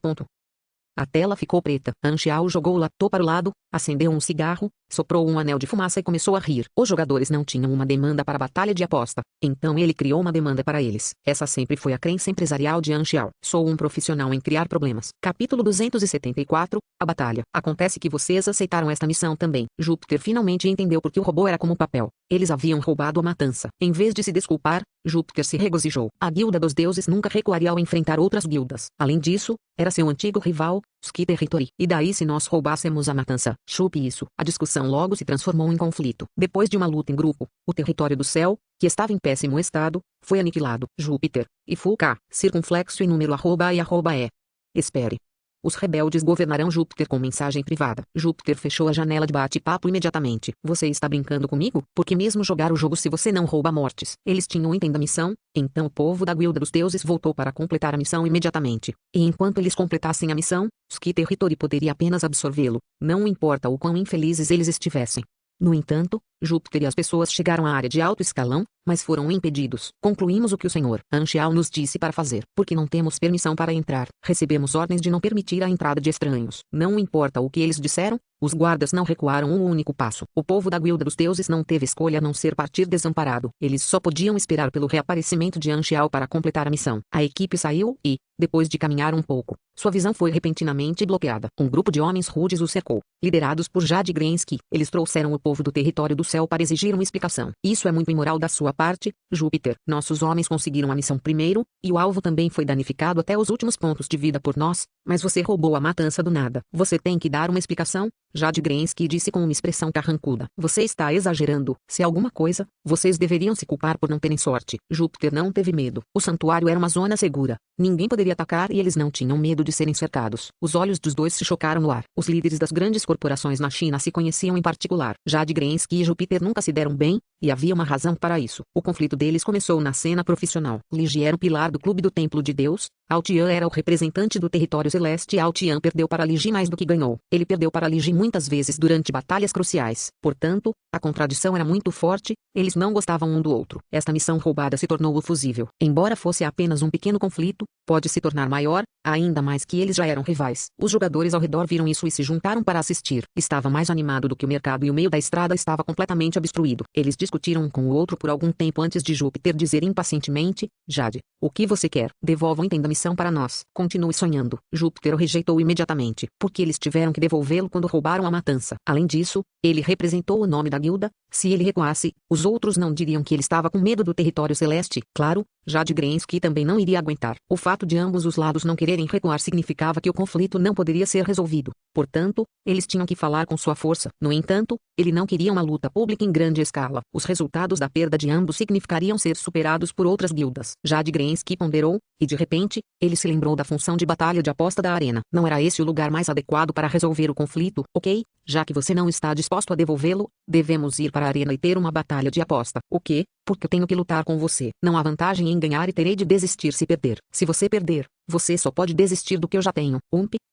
Speaker 1: A tela ficou preta. Anxiao jogou o laptop para o lado, acendeu um cigarro, soprou um anel de fumaça e começou a rir. Os jogadores não tinham uma demanda para a batalha de aposta, então ele criou uma demanda para eles. Essa sempre foi a crença empresarial de Anxiao. Sou um profissional em criar problemas. Capítulo 274, a batalha. Acontece que vocês aceitaram esta missão também. Júpiter finalmente entendeu porque o robô era como papel. Eles haviam roubado a matança. Em vez de se desculpar, Júpiter se regozijou. A Guilda dos Deuses nunca recuaria ao enfrentar outras guildas. Além disso, era seu antigo rival, Skiter Hitori. E daí se nós roubássemos a matança? Chupe isso. A discussão logo se transformou em conflito. Depois de uma luta em grupo, o território do céu, que estava em péssimo estado, foi aniquilado. Júpiter, e full K, circunflexo em número @e. Espere. Os rebeldes governarão Júpiter com mensagem privada. Júpiter fechou a janela de bate-papo imediatamente. Você está brincando comigo? Porque mesmo jogar o jogo se você não rouba mortes. Eles tinham o item da missão, então o povo da Guilda dos Deuses voltou para completar a missão imediatamente. E enquanto eles completassem a missão, Skiter Hitori poderia apenas absorvê-lo, não importa o quão infelizes eles estivessem. No entanto, Júpiter e as pessoas chegaram à área de alto escalão, mas foram impedidos. Concluímos o que o Senhor Anchial nos disse para fazer, porque não temos permissão para entrar. Recebemos ordens de não permitir a entrada de estranhos. Não importa o que eles disseram, os guardas não recuaram um único passo. O povo da Guilda dos Deuses não teve escolha a não ser partir desamparado. Eles só podiam esperar pelo reaparecimento de Anchial para completar a missão. A equipe saiu e, depois de caminhar um pouco, sua visão foi repentinamente bloqueada. Um grupo de homens rudes o cercou. Liderados por Jade Grensky, eles trouxeram o povo do território do céu para exigir uma explicação. Isso é muito imoral da sua parte, Júpiter. Nossos homens conseguiram a missão primeiro, e o alvo também foi danificado até os últimos pontos de vida por nós, mas você roubou a matança do nada. Você tem que dar uma explicação, Jade Grensky disse com uma expressão carrancuda. Você está exagerando. Se alguma coisa, vocês deveriam se culpar por não terem sorte. Júpiter não teve medo. O santuário era uma zona segura. Ninguém poderia atacar e eles não tinham medo de serem cercados. Os olhos dos dois se chocaram no ar. Os líderes das grandes corporações na China se conheciam em particular. Jade Grensky e Júpiter nunca se deram bem, e havia uma razão para isso. O conflito deles começou na cena profissional. Ligi era o pilar do clube do Templo de Deus, Altian era o representante do território celeste e Altian perdeu para Ligi mais do que ganhou. Ele perdeu para Ligi muitas vezes durante batalhas cruciais. Portanto, a contradição era muito forte, eles não gostavam um do outro. Esta missão roubada se tornou fusível. Embora fosse apenas um pequeno conflito, pode se tornar maior, ainda mais que eles já eram rivais. Os jogadores ao redor viram isso e se juntaram para assistir. Estava mais animado do que o mercado e o meio da estrada estava completamente obstruído. Eles discutiram um com o outro por algum tempo antes de Júpiter dizer impacientemente, Jade, o que você quer? Devolva o item da missão para nós. Continue sonhando. Júpiter o rejeitou imediatamente, porque eles tiveram que devolvê-lo quando roubaram a matança. Além disso, ele representou o nome da guilda. Se ele recuasse, os outros não diriam que ele estava com medo do território celeste. Claro, Jade Grensky também não iria aguentar. O fato de ambos os lados não quererem recuar significava que o conflito não poderia ser resolvido. Portanto, eles tinham que falar com sua força. No entanto, ele não queria uma luta pública em grande escala. Os resultados da perda de ambos significariam ser superados por outras guildas. Jade Grensky ponderou, e de repente, ele se lembrou da função de batalha de aposta da arena. Não era esse o lugar mais adequado para resolver o conflito, ok? Já que você não está disposto a devolvê-lo, devemos ir para a arena e ter uma batalha de aposta. O quê? Porque eu tenho que lutar com você. Não há vantagem em ganhar e terei de desistir se perder. Se você perder, você só pode desistir do que eu já tenho.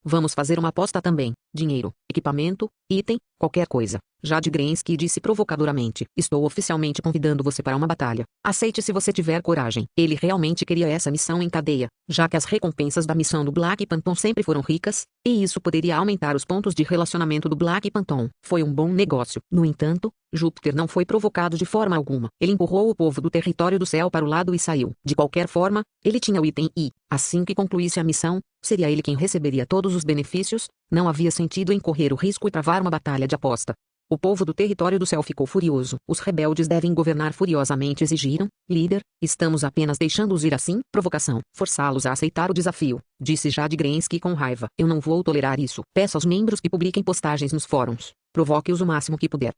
Speaker 1: Vamos fazer uma aposta também. Dinheiro, equipamento, item, qualquer coisa. Jade Grensky disse provocadoramente. Estou oficialmente convidando você para uma batalha. Aceite se você tiver coragem. Ele realmente queria essa missão em cadeia, já que as recompensas da missão do Black Phantom sempre foram ricas, e isso poderia aumentar os pontos de relacionamento do Black Phantom. Foi um bom negócio. No entanto, Júpiter não foi provocado de forma alguma. Ele empurrou o povo do território do céu para o lado e saiu. De qualquer forma, ele tinha o item e, assim que concluísse a missão, seria ele quem receberia todos os benefícios. Não havia sentido em correr o risco e travar uma batalha de aposta. O povo do território do céu ficou furioso. Os rebeldes devem governar furiosamente, exigiram. Líder, estamos apenas deixando-os ir assim? Provocação. Forçá-los a aceitar o desafio, disse Jade Grensky com raiva. Eu não vou tolerar isso. Peço aos membros que publiquem postagens nos fóruns. Provoque-os o máximo que puder.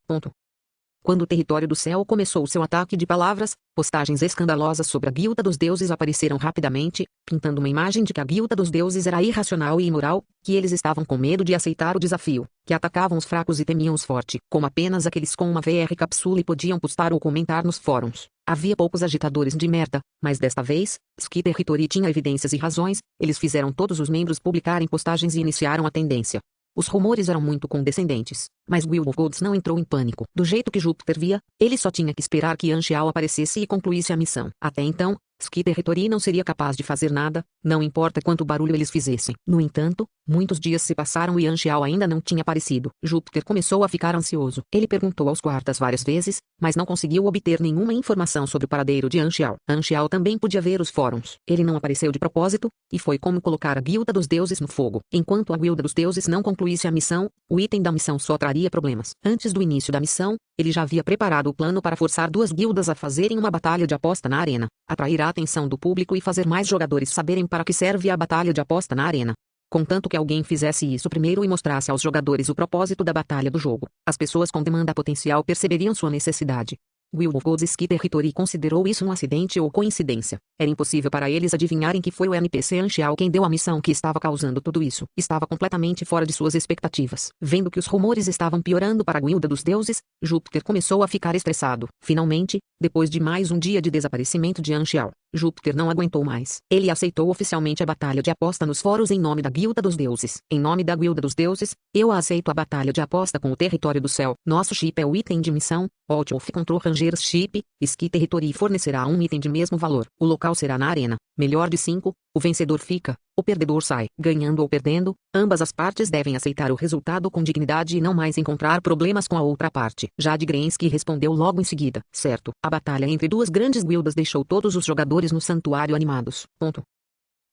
Speaker 1: Quando o território do céu começou seu ataque de palavras, postagens escandalosas sobre a Guilda dos Deuses apareceram rapidamente, pintando uma imagem de que a Guilda dos Deuses era irracional e imoral, que eles estavam com medo de aceitar o desafio, que atacavam os fracos e temiam os fortes, como apenas aqueles com uma VR cápsula e podiam postar ou comentar nos fóruns. Havia poucos agitadores de merda, mas desta vez, Skitter Hitori tinha evidências e razões. Eles fizeram todos os membros publicarem postagens e iniciaram a tendência. Os rumores eram muito condescendentes, mas Guild of Gods não entrou em pânico. Do jeito que Júpiter via, ele só tinha que esperar que Anchial aparecesse e concluísse a missão. Até então, Skitter Hitori não seria capaz de fazer nada, não importa quanto barulho eles fizessem. No entanto, muitos dias se passaram e Anchial ainda não tinha aparecido. Júpiter começou a ficar ansioso. Ele perguntou aos guardas várias vezes, mas não conseguiu obter nenhuma informação sobre o paradeiro de Anchial. Anchial também podia ver os fóruns. Ele não apareceu de propósito, e foi como colocar a Guilda dos Deuses no fogo. Enquanto a Guilda dos Deuses não concluísse a missão, o item da missão só traria problemas. Antes do início da missão, ele já havia preparado o plano para forçar duas guildas a fazerem uma batalha de aposta na arena, atrair a atenção do público e fazer mais jogadores saberem para que serve a batalha de aposta na arena. Contanto que alguém fizesse isso primeiro e mostrasse aos jogadores o propósito da batalha do jogo, as pessoas com demanda potencial perceberiam sua necessidade. Guild of Gods Skitter Hitori considerou isso um acidente ou coincidência. Era impossível para eles adivinharem que foi o NPC Anchial quem deu a missão que estava causando tudo isso. Estava completamente fora de suas expectativas. Vendo que os rumores estavam piorando para a Guilda dos Deuses, Júpiter começou a ficar estressado. Finalmente, depois de mais um dia de desaparecimento de Anchial, Júpiter não aguentou mais. Ele aceitou oficialmente a batalha de aposta nos fóruns em nome da Guilda dos Deuses. Em nome da Guilda dos Deuses, eu aceito a batalha de aposta com o território do céu. Nosso chip é o item de missão. Alt of Control Rangers Chip, Ski Territory fornecerá um item de mesmo valor. O local será na arena. Melhor de 5, o vencedor fica, o perdedor sai. Ganhando ou perdendo, ambas as partes devem aceitar o resultado com dignidade e não mais encontrar problemas com a outra parte. Jade Grensky respondeu logo em seguida. Certo, a batalha entre duas grandes guildas deixou todos os jogadores no santuário animados. Ponto.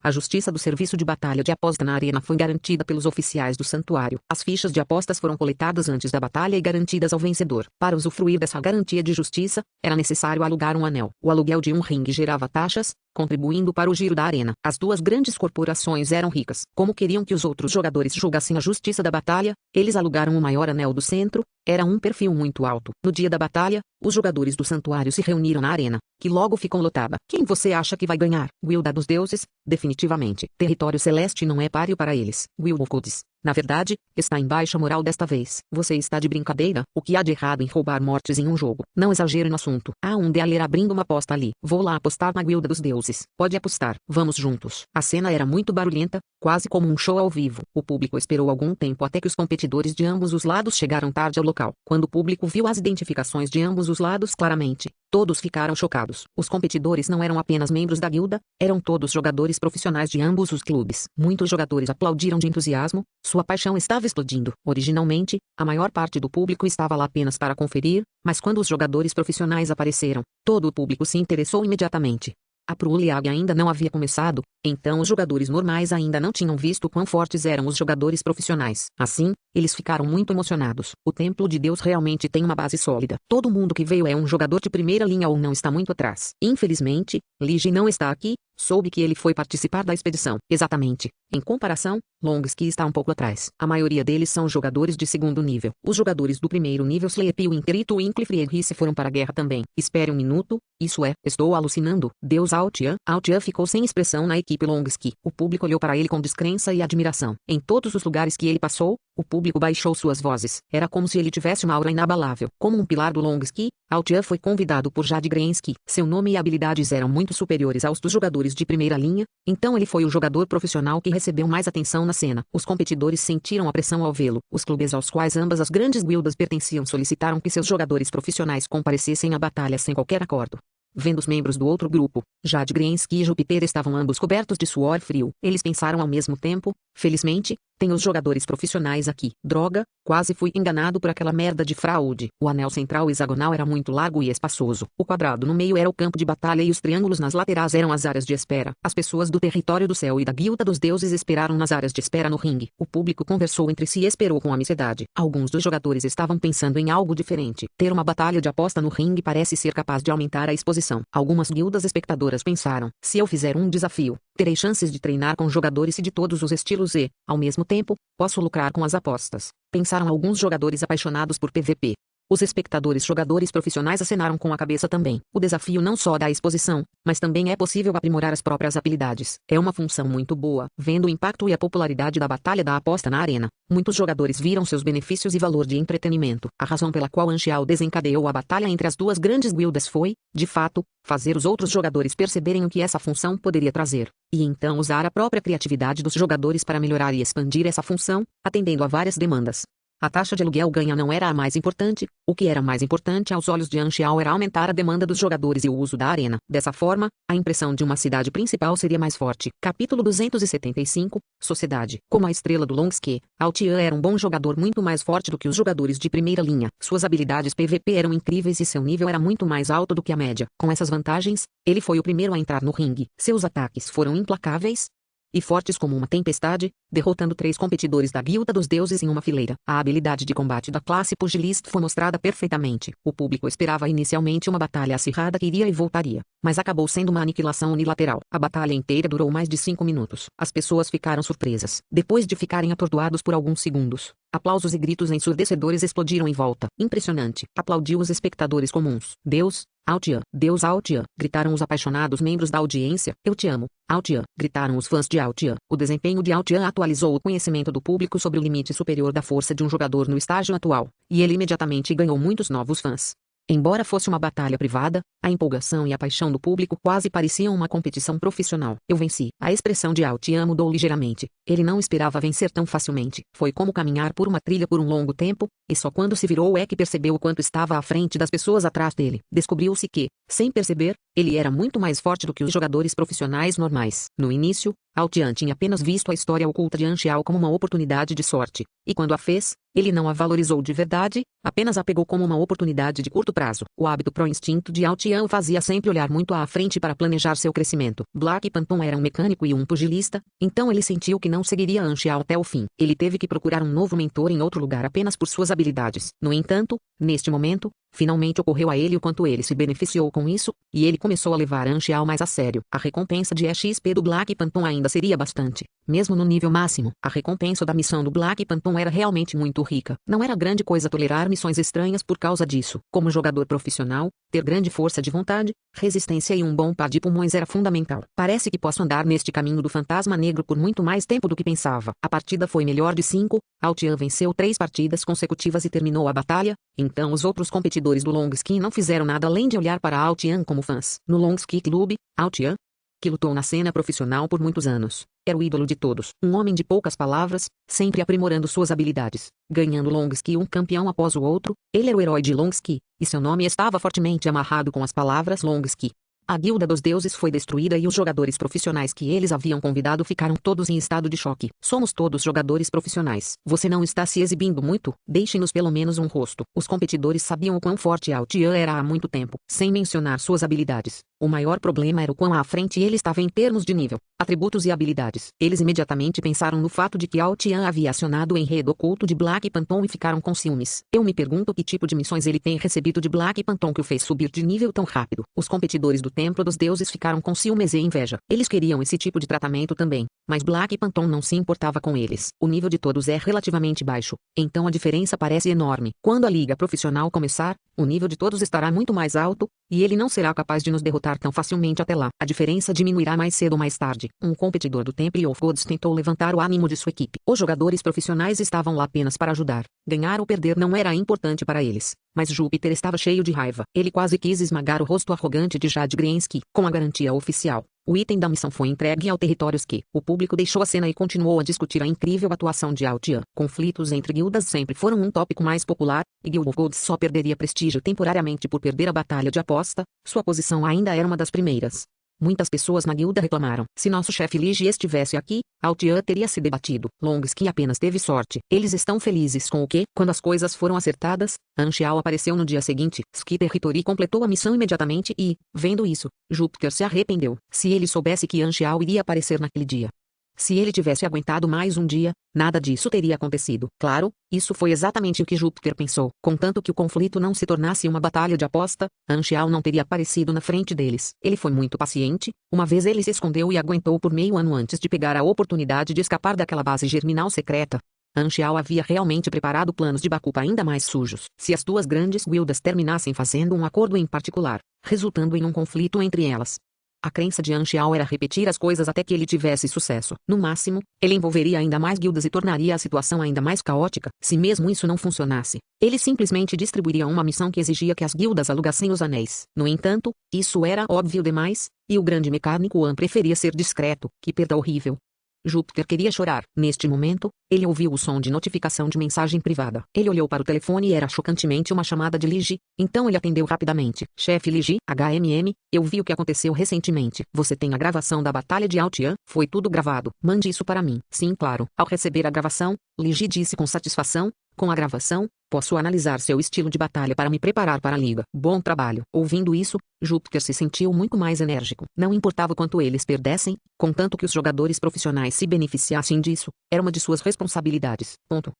Speaker 1: A justiça do serviço de batalha de aposta na arena foi garantida pelos oficiais do santuário. As fichas de apostas foram coletadas antes da batalha e garantidas ao vencedor. Para usufruir dessa garantia de justiça, era necessário alugar um anel. O aluguel de um ringue gerava taxas, contribuindo para o giro da arena. As duas grandes corporações eram ricas. Como queriam que os outros jogadores julgassem a justiça da batalha, eles alugaram o maior anel do centro. Era um perfil muito alto. No dia da batalha, os jogadores do santuário se reuniram na arena, que logo ficou lotada. Quem você acha que vai ganhar? Guilda dos Deuses? Definitivamente. Território Celeste não é páreo para eles. Guild of Gods, na verdade, está em baixa moral desta vez. Você está de brincadeira? O que há de errado em roubar mortes em um jogo? Não exagere no assunto. Há um dealer abrindo uma aposta ali. Vou lá apostar na Guilda dos Deuses. Pode apostar. Vamos juntos. A cena era muito barulhenta, quase como um show ao vivo. O público esperou algum tempo até que os competidores de ambos os lados chegaram tarde ao local. Quando o público viu as identificações de ambos os lados claramente, todos ficaram chocados. Os competidores não eram apenas membros da guilda, eram todos jogadores profissionais de ambos os clubes. Muitos jogadores aplaudiram de entusiasmo, sua paixão estava explodindo. Originalmente, a maior parte do público estava lá apenas para conferir, mas quando os jogadores profissionais apareceram, todo o público se interessou imediatamente. A Pro League ainda não havia começado, então os jogadores normais ainda não tinham visto quão fortes eram os jogadores profissionais. Assim, eles ficaram muito emocionados. O Templo de Deus realmente tem uma base sólida. Todo mundo que veio é um jogador de primeira linha ou não está muito atrás. Infelizmente, Lige não está aqui. Soube que ele foi participar da expedição. Exatamente. Em comparação, Longsky está um pouco atrás. A maioria deles são jogadores de segundo nível. Os jogadores do primeiro nível Sleepy Winter e Twinkle e Risse foram para a guerra também. Espere um minuto. Isso é, estou alucinando. Deus Altian. Altian ficou sem expressão na equipe Longsky. O público olhou para ele com descrença e admiração. Em todos os lugares que ele passou, o público baixou suas vozes. Era como se ele tivesse uma aura inabalável. Como um pilar do Longsky, Altian foi convidado por Jade Grensky. Seu nome e habilidades eram muito superiores aos dos jogadores de primeira linha, então ele foi o jogador profissional que recebeu mais atenção na cena. Os competidores sentiram a pressão ao vê-lo. Os clubes aos quais ambas as grandes guildas pertenciam solicitaram que seus jogadores profissionais comparecessem à batalha sem qualquer acordo. Vendo os membros do outro grupo, Jade Grensky e Júpiter estavam ambos cobertos de suor frio. Eles pensaram ao mesmo tempo, felizmente, tem os jogadores profissionais aqui. Droga, quase fui enganado por aquela merda de fraude. O anel central hexagonal era muito largo e espaçoso. O quadrado no meio era o campo de batalha e os triângulos nas laterais eram as áreas de espera. As pessoas do território do céu e da Guilda dos Deuses esperaram nas áreas de espera no ringue. O público conversou entre si e esperou com amizade. Alguns dos jogadores estavam pensando em algo diferente. Ter uma batalha de aposta no ringue parece ser capaz de aumentar a exposição. Algumas guildas espectadoras pensaram, se eu fizer um desafio, terei chances de treinar com jogadores de todos os estilos e, ao mesmo tempo, posso lucrar com as apostas. Pensaram alguns jogadores apaixonados por PVP. Os espectadores jogadores profissionais acenaram com a cabeça também. O desafio não só dá exposição, mas também é possível aprimorar as próprias habilidades. É uma função muito boa. Vendo o impacto e a popularidade da batalha da aposta na arena, muitos jogadores viram seus benefícios e valor de entretenimento. A razão pela qual Anxiao desencadeou a batalha entre as duas grandes guildas foi, de fato, fazer os outros jogadores perceberem o que essa função poderia trazer, e então usar a própria criatividade dos jogadores para melhorar e expandir essa função, atendendo a várias demandas. A taxa de aluguel ganha não era a mais importante, o que era mais importante aos olhos de Anxiao era aumentar a demanda dos jogadores e o uso da arena. Dessa forma, a impressão de uma cidade principal seria mais forte. Capítulo 275, Sociedade. Como a estrela do Longsky, Altian era um bom jogador muito mais forte do que os jogadores de primeira linha. Suas habilidades PVP eram incríveis e seu nível era muito mais alto do que a média. Com essas vantagens, ele foi o primeiro a entrar no ringue. Seus ataques foram implacáveis e fortes como uma tempestade, derrotando 3 competidores da Guilda dos Deuses em uma fileira. A habilidade de combate da classe Pugilist foi mostrada perfeitamente. O público esperava inicialmente uma batalha acirrada que iria e voltaria, mas acabou sendo uma aniquilação unilateral. A batalha inteira durou mais de 5 minutos. As pessoas ficaram surpresas. Depois de ficarem atordoados por alguns segundos, aplausos e gritos ensurdecedores explodiram em volta. Impressionante! Aplaudiu os espectadores comuns. Deus Altian, gritaram os apaixonados membros da audiência. Eu te amo, Altian, gritaram os fãs de Altian. O desempenho de Altian atualizou o conhecimento do público sobre o limite superior da força de um jogador no estágio atual, e ele imediatamente ganhou muitos novos fãs. Embora fosse uma batalha privada, a empolgação e a paixão do público quase pareciam uma competição profissional. Eu venci. A expressão de Ao Tian mudou ligeiramente. Ele não esperava vencer tão facilmente. Foi como caminhar por uma trilha por um longo tempo, e só quando se virou é que percebeu o quanto estava à frente das pessoas atrás dele. Descobriu-se que, sem perceber, ele era muito mais forte do que os jogadores profissionais normais. No início, Ao Tian tinha apenas visto a história oculta de An Xiao como uma oportunidade de sorte, e quando a fez, ele não a valorizou de verdade, apenas a pegou como uma oportunidade de curto prazo. O hábito pró-instinto de Ao Tian o fazia sempre olhar muito à frente para planejar seu crescimento. Black Panther era um mecânico e um pugilista, então ele sentiu que não seguiria An Xiao até o fim. Ele teve que procurar um novo mentor em outro lugar apenas por suas habilidades. No entanto, neste momento, finalmente ocorreu a ele o quanto ele se beneficiou com isso, e ele começou a levar An Xiao mais a sério. A recompensa de EXP do Black Panther ainda seria bastante. Mesmo no nível máximo, a recompensa da missão do Black Panther era realmente muito rica. Não era grande coisa tolerar missões estranhas por causa disso. Como jogador profissional, ter grande força de vontade, resistência e um bom par de pulmões era fundamental. Parece que posso andar neste caminho do fantasma negro por muito mais tempo do que pensava. A partida foi melhor de 5, Ao Tian venceu 3 partidas consecutivas e terminou a batalha, então os outros competidores do Long Ski não fizeram nada além de olhar para Ao Tian como fãs. No Long Ski Club, Ao Tian, que lutou na cena profissional por muitos anos, era o ídolo de todos. Um homem de poucas palavras, sempre aprimorando suas habilidades, ganhando Long Ski um campeão após o outro, ele era o herói de Long Ski, e seu nome estava fortemente amarrado com as palavras Long Ski. A Guilda dos Deuses foi destruída e os jogadores profissionais que eles haviam convidado ficaram todos em estado de choque. Somos todos jogadores profissionais. Você não está se exibindo muito? Deixe-nos pelo menos um rosto. Os competidores sabiam o quão forte Ao Tian era há muito tempo, sem mencionar suas habilidades. O maior problema era o quão à frente ele estava em termos de nível, atributos e habilidades. Eles imediatamente pensaram no fato de que Ao Tian havia acionado o enredo oculto de Black Panther e ficaram com ciúmes. Eu me pergunto que tipo de missões ele tem recebido de Black Panther que o fez subir de nível tão rápido. Os competidores do Templo dos Deuses ficaram com ciúmes e inveja. Eles queriam esse tipo de tratamento também, mas Black Panther não se importava com eles. O nível de todos é relativamente baixo, então a diferença parece enorme. Quando a liga profissional começar, o nível de todos estará muito mais alto, e ele não será capaz de nos derrotar tão facilmente até lá. A diferença diminuirá mais cedo ou mais tarde. Um competidor do Temple of Gods tentou levantar o ânimo de sua equipe. Os jogadores profissionais estavam lá apenas para ajudar. Ganhar ou perder não era importante para eles. Mas Júpiter estava cheio de raiva. Ele quase quis esmagar o rosto arrogante de Jade Grensky. Com a garantia oficial, o item da missão foi entregue ao Territórios Q. O público deixou a cena e continuou a discutir a incrível atuação de Ao Tian. Conflitos entre guildas sempre foram um tópico mais popular, e Guild of Gods só perderia prestígio temporariamente por perder a batalha de aposta. Sua posição ainda era uma das primeiras. Muitas pessoas na guilda reclamaram. Se nosso chefe Li Ji estivesse aqui, Ao Tian teria se debatido. Long Ski apenas teve sorte. Eles estão felizes com o que? Quando as coisas foram acertadas, An Xiao apareceu no dia seguinte. Ski Territory completou a missão imediatamente e, vendo isso, Júpiter se arrependeu. Se ele soubesse que An Xiao iria aparecer naquele dia. Se ele tivesse aguentado mais um dia, nada disso teria acontecido. Claro, isso foi exatamente o que Júpiter pensou. Contanto que o conflito não se tornasse uma batalha de aposta, An Xiao não teria aparecido na frente deles. Ele foi muito paciente. Uma vez ele se escondeu e aguentou por meio ano antes de pegar a oportunidade de escapar daquela base germinal secreta. An Xiao havia realmente preparado planos de Bakupa ainda mais sujos. Se as duas grandes guildas terminassem fazendo um acordo em particular, resultando em um conflito entre elas. A crença de An Xiao era repetir as coisas até que ele tivesse sucesso. No máximo, ele envolveria ainda mais guildas e tornaria a situação ainda mais caótica. Se mesmo isso não funcionasse, ele simplesmente distribuiria uma missão que exigia que as guildas alugassem os anéis. No entanto, isso era óbvio demais, e o grande mecânico An preferia ser discreto. Que perda horrível. Júpiter queria chorar. Neste momento, ele ouviu o som de notificação de mensagem privada. Ele olhou para o telefone e era chocantemente uma chamada de Li Ji. Então ele atendeu rapidamente. Chefe Li Ji, HMM, eu vi o que aconteceu recentemente. Você tem a gravação da batalha de Ao Tian? Foi tudo gravado. Mande isso para mim. Sim, claro. Ao receber a gravação, Li Ji disse com satisfação. Com a gravação, posso analisar seu estilo de batalha para me preparar para a liga. Bom trabalho. Ouvindo isso, Júpiter se sentiu muito mais enérgico. Não importava quanto eles perdessem, contanto que os jogadores profissionais se beneficiassem disso, era uma de suas responsabilidades. Ponto.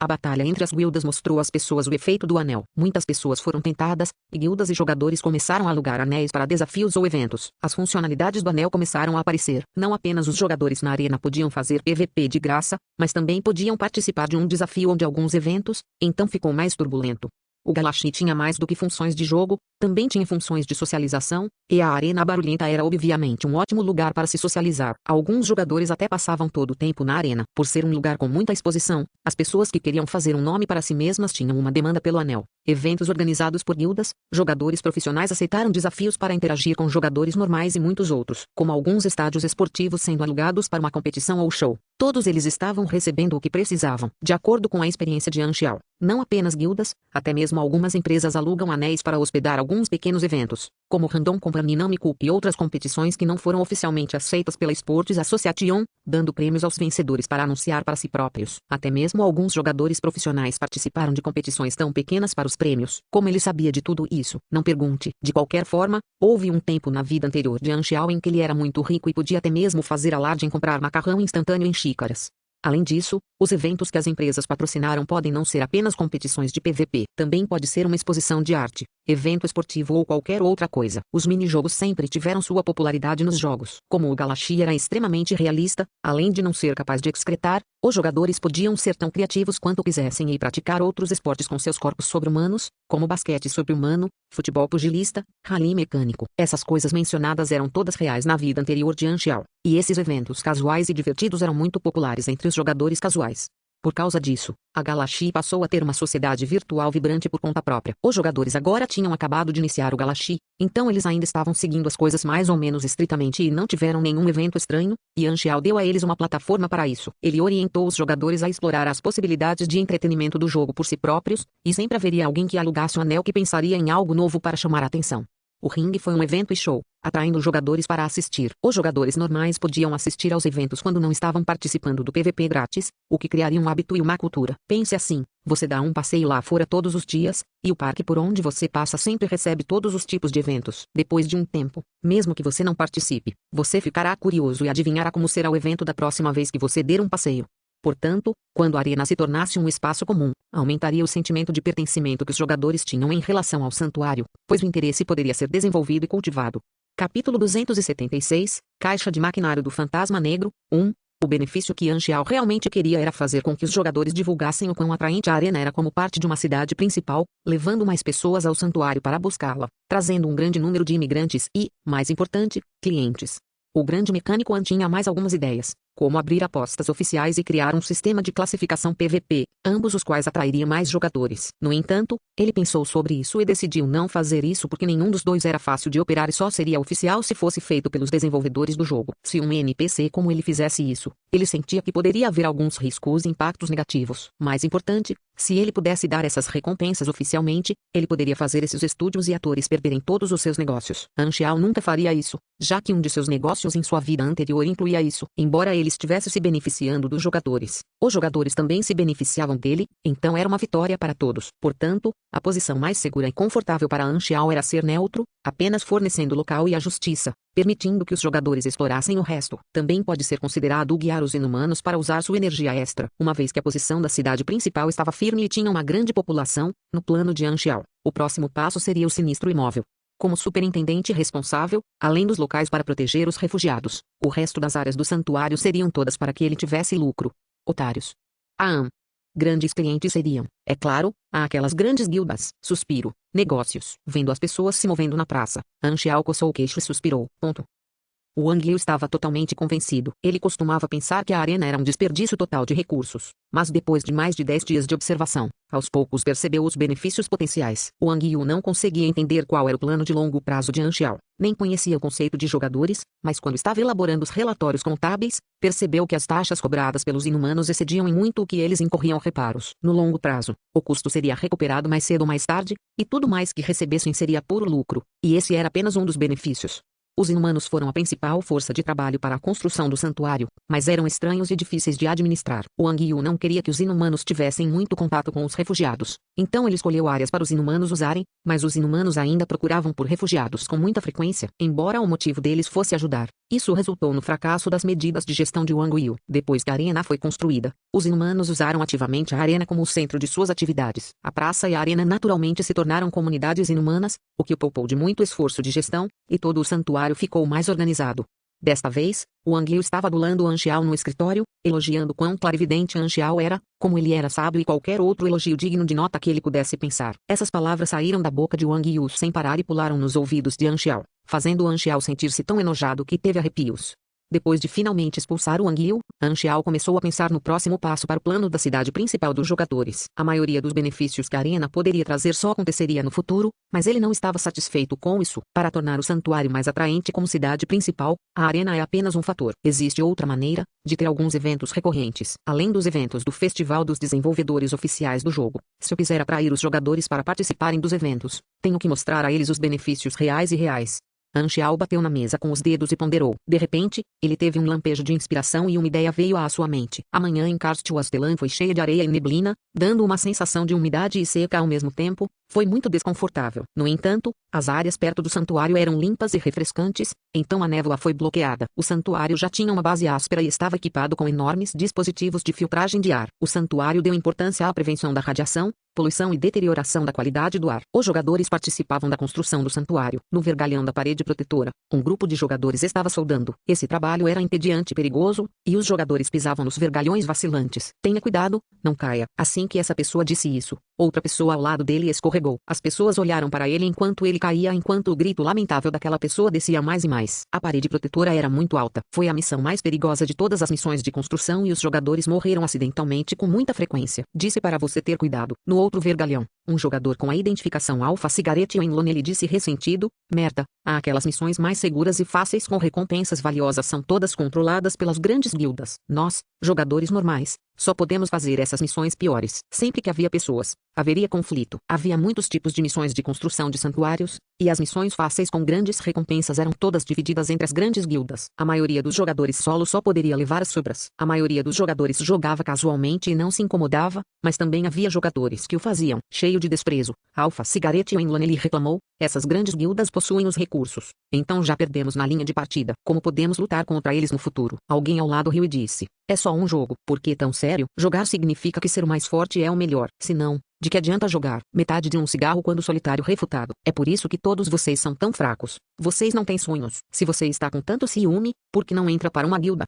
Speaker 1: A batalha entre as guildas mostrou às pessoas o efeito do anel. Muitas pessoas foram tentadas, e guildas e jogadores começaram a alugar anéis para desafios ou eventos. As funcionalidades do anel começaram a aparecer. Não apenas os jogadores na arena podiam fazer PVP de graça, mas também podiam participar de um desafio ou de alguns eventos, então ficou mais turbulento. O Galaxy tinha mais do que funções de jogo, também tinha funções de socialização, e a arena barulhenta era obviamente um ótimo lugar para se socializar. Alguns jogadores até passavam todo o tempo na arena. Por ser um lugar com muita exposição, as pessoas que queriam fazer um nome para si mesmas tinham uma demanda pelo anel. Eventos organizados por guildas, jogadores profissionais aceitaram desafios para interagir com jogadores normais e muitos outros, como alguns estádios esportivos sendo alugados para uma competição ou show. Todos eles estavam recebendo o que precisavam, de acordo com a experiência de Anxiao. Não apenas guildas, até mesmo algumas empresas alugam anéis para hospedar alguns pequenos eventos, como Random Company Nami Cup e outras competições que não foram oficialmente aceitas pela Sports Association, dando prêmios aos vencedores para anunciar para si próprios. Até mesmo alguns jogadores profissionais participaram de competições tão pequenas para os prêmios. Como ele sabia de tudo isso? Não pergunte. De qualquer forma, houve um tempo na vida anterior de Anxiao em que ele era muito rico e podia até mesmo fazer alarde em comprar macarrão instantâneo em xícaras. Além disso, os eventos que as empresas patrocinaram podem não ser apenas competições de PVP, também pode ser uma exposição de arte, evento esportivo ou qualquer outra coisa. Os minijogos sempre tiveram sua popularidade nos jogos. Como o Galaxy era extremamente realista, além de não ser capaz de excretar, os jogadores podiam ser tão criativos quanto quisessem e praticar outros esportes com seus corpos sobre-humanos, como basquete sobre-humano, futebol pugilista, rally mecânico. Essas coisas mencionadas eram todas reais na vida anterior de Anxiao, e esses eventos casuais e divertidos eram muito populares entre os jogadores casuais. Por causa disso, a Galaxy passou a ter uma sociedade virtual vibrante por conta própria. Os jogadores agora tinham acabado de iniciar o Galaxy, então eles ainda estavam seguindo as coisas mais ou menos estritamente e não tiveram nenhum evento estranho, e Anxiao deu a eles uma plataforma para isso. Ele orientou os jogadores a explorar as possibilidades de entretenimento do jogo por si próprios, e sempre haveria alguém que alugasse um anel que pensaria em algo novo para chamar a atenção. O ringue foi um evento e show, atraindo jogadores para assistir. Os jogadores normais podiam assistir aos eventos quando não estavam participando do PVP grátis, o que criaria um hábito e uma cultura. Pense assim, você dá um passeio lá fora todos os dias, e o parque por onde você passa sempre recebe todos os tipos de eventos. Depois de um tempo, mesmo que você não participe, você ficará curioso e adivinhará como será o evento da próxima vez que você der um passeio. Portanto, quando a arena se tornasse um espaço comum, aumentaria o sentimento de pertencimento que os jogadores tinham em relação ao santuário, pois o interesse poderia ser desenvolvido e cultivado. Capítulo 276, Caixa de Maquinário do Fantasma Negro, 1. O benefício que Anxiao realmente queria era fazer com que os jogadores divulgassem o quão atraente a arena era como parte de uma cidade principal, levando mais pessoas ao santuário para buscá-la, trazendo um grande número de imigrantes e, mais importante, clientes. O grande mecânico tinha mais algumas ideias, como abrir apostas oficiais e criar um sistema de classificação PVP, ambos os quais atrairiam mais jogadores. No entanto, ele pensou sobre isso e decidiu não fazer isso porque nenhum dos dois era fácil de operar e só seria oficial se fosse feito pelos desenvolvedores do jogo. Se um NPC como ele fizesse isso, ele sentia que poderia haver alguns riscos e impactos negativos. Mais importante, se ele pudesse dar essas recompensas oficialmente, ele poderia fazer esses estúdios e atores perderem todos os seus negócios. Anxiao nunca faria isso, já que um de seus negócios em sua vida anterior incluía isso. Embora ele estivesse se beneficiando dos jogadores, os jogadores também se beneficiavam dele, então era uma vitória para todos. Portanto, a posição mais segura e confortável para Anxiao era ser neutro, apenas fornecendo o local e a justiça, permitindo que os jogadores explorassem o resto. Também pode ser considerado guiar os inumanos para usar sua energia extra, uma vez que a posição da cidade principal estava firme e tinha uma grande população. No plano de Anxiao, o próximo passo seria o sinistro imóvel. Como superintendente responsável, além dos locais para proteger os refugiados, o resto das áreas do santuário seriam todas para que ele tivesse lucro. Otários. Grandes clientes seriam, é claro, aquelas grandes guildas. Suspiro. Negócios. Vendo as pessoas se movendo na praça, Anxiao coçou o queixo e suspirou. O Wang Liu estava totalmente convencido. Ele costumava pensar que a arena era um desperdício total de recursos, mas depois de mais de 10 dias de observação, aos poucos percebeu os benefícios potenciais. O Wang Liu não conseguia entender qual era o plano de longo prazo de Anxiao, nem conhecia o conceito de jogadores, mas quando estava elaborando os relatórios contábeis, percebeu que as taxas cobradas pelos inumanos excediam em muito o que eles incorriam reparos. No longo prazo, o custo seria recuperado mais cedo ou mais tarde, e tudo mais que recebessem seria puro lucro, e esse era apenas um dos benefícios. Os inumanos foram a principal força de trabalho para a construção do santuário, mas eram estranhos e difíceis de administrar. O Wang Yu não queria que os inumanos tivessem muito contato com os refugiados, então ele escolheu áreas para os inumanos usarem, mas os inumanos ainda procuravam por refugiados com muita frequência, embora o motivo deles fosse ajudar. Isso resultou no fracasso das medidas de gestão de Wang Yu. Depois que a arena foi construída, os inumanos usaram ativamente a arena como o centro de suas atividades. A praça e a arena naturalmente se tornaram comunidades inumanas, o que o poupou de muito esforço de gestão, e todo o santuário ficou mais organizado. Desta vez, Wang Yu estava adulando Anxiao no escritório, elogiando quão clarividente Anxiao era, como ele era sábio e qualquer outro elogio digno de nota que ele pudesse pensar. Essas palavras saíram da boca de Wang Yu sem parar e pularam nos ouvidos de Anxiao, fazendo Anxiao sentir-se tão enojado que teve arrepios. Depois de finalmente expulsar Wang Yu, Anxiao começou a pensar no próximo passo para o plano da cidade principal dos jogadores. A maioria dos benefícios que a arena poderia trazer só aconteceria no futuro, mas ele não estava satisfeito com isso. Para tornar o santuário mais atraente como cidade principal, a arena é apenas um fator. Existe outra maneira, de ter alguns eventos recorrentes, além dos eventos do Festival dos Desenvolvedores Oficiais do jogo. Se eu quiser atrair os jogadores para participarem dos eventos, tenho que mostrar a eles os benefícios reais e reais. Anxiao bateu na mesa com os dedos e ponderou. De repente, ele teve um lampejo de inspiração e uma ideia veio à sua mente. A manhã em Castelan foi cheia de areia e neblina, dando uma sensação de umidade e seca ao mesmo tempo. Foi muito desconfortável. No entanto, as áreas perto do santuário eram limpas e refrescantes, então a névoa foi bloqueada. O santuário já tinha uma base áspera e estava equipado com enormes dispositivos de filtragem de ar. O santuário deu importância à prevenção da radiação, poluição e deterioração da qualidade do ar. Os jogadores participavam da construção do santuário. No vergalhão da parede protetora, um grupo de jogadores estava soldando. Esse trabalho era entediante e perigoso, e os jogadores pisavam nos vergalhões vacilantes. Tenha cuidado, não caia. Assim que essa pessoa disse isso, outra pessoa ao lado dele escorregou. As pessoas olharam para ele enquanto ele caía, enquanto o grito lamentável daquela pessoa descia mais e mais. A parede protetora era muito alta. Foi a missão mais perigosa de todas as missões de construção e os jogadores morreram acidentalmente com muita frequência. Disse para você ter cuidado. No outro vergalhão, um jogador com a identificação Alpha Cigarette Enlonelli disse ressentido: merda, aquelas missões mais seguras e fáceis com recompensas valiosas são todas controladas pelas grandes guildas. Nós, jogadores normais, só podemos fazer essas missões piores. Sempre que havia pessoas, haveria conflito. Havia muitos tipos de missões de construção de santuários, e as missões fáceis com grandes recompensas eram todas divididas entre as grandes guildas. A maioria dos jogadores solo só poderia levar as sobras. A maioria dos jogadores jogava casualmente e não se incomodava, mas também havia jogadores que o faziam. Cheio de desprezo, Alpha Cigarette Enlonelli reclamou: essas grandes guildas possuem os recursos. Então já perdemos na linha de partida. Como podemos lutar contra eles no futuro? Alguém ao lado riu e disse: é só um jogo. Por que tão sério? Jogar significa que ser o mais forte é o melhor. Se não, de que adianta jogar? Metade de um cigarro quando solitário refutado. É por isso que todos vocês são tão fracos. Vocês não têm sonhos. Se você está com tanto ciúme, por que não entra para uma guilda?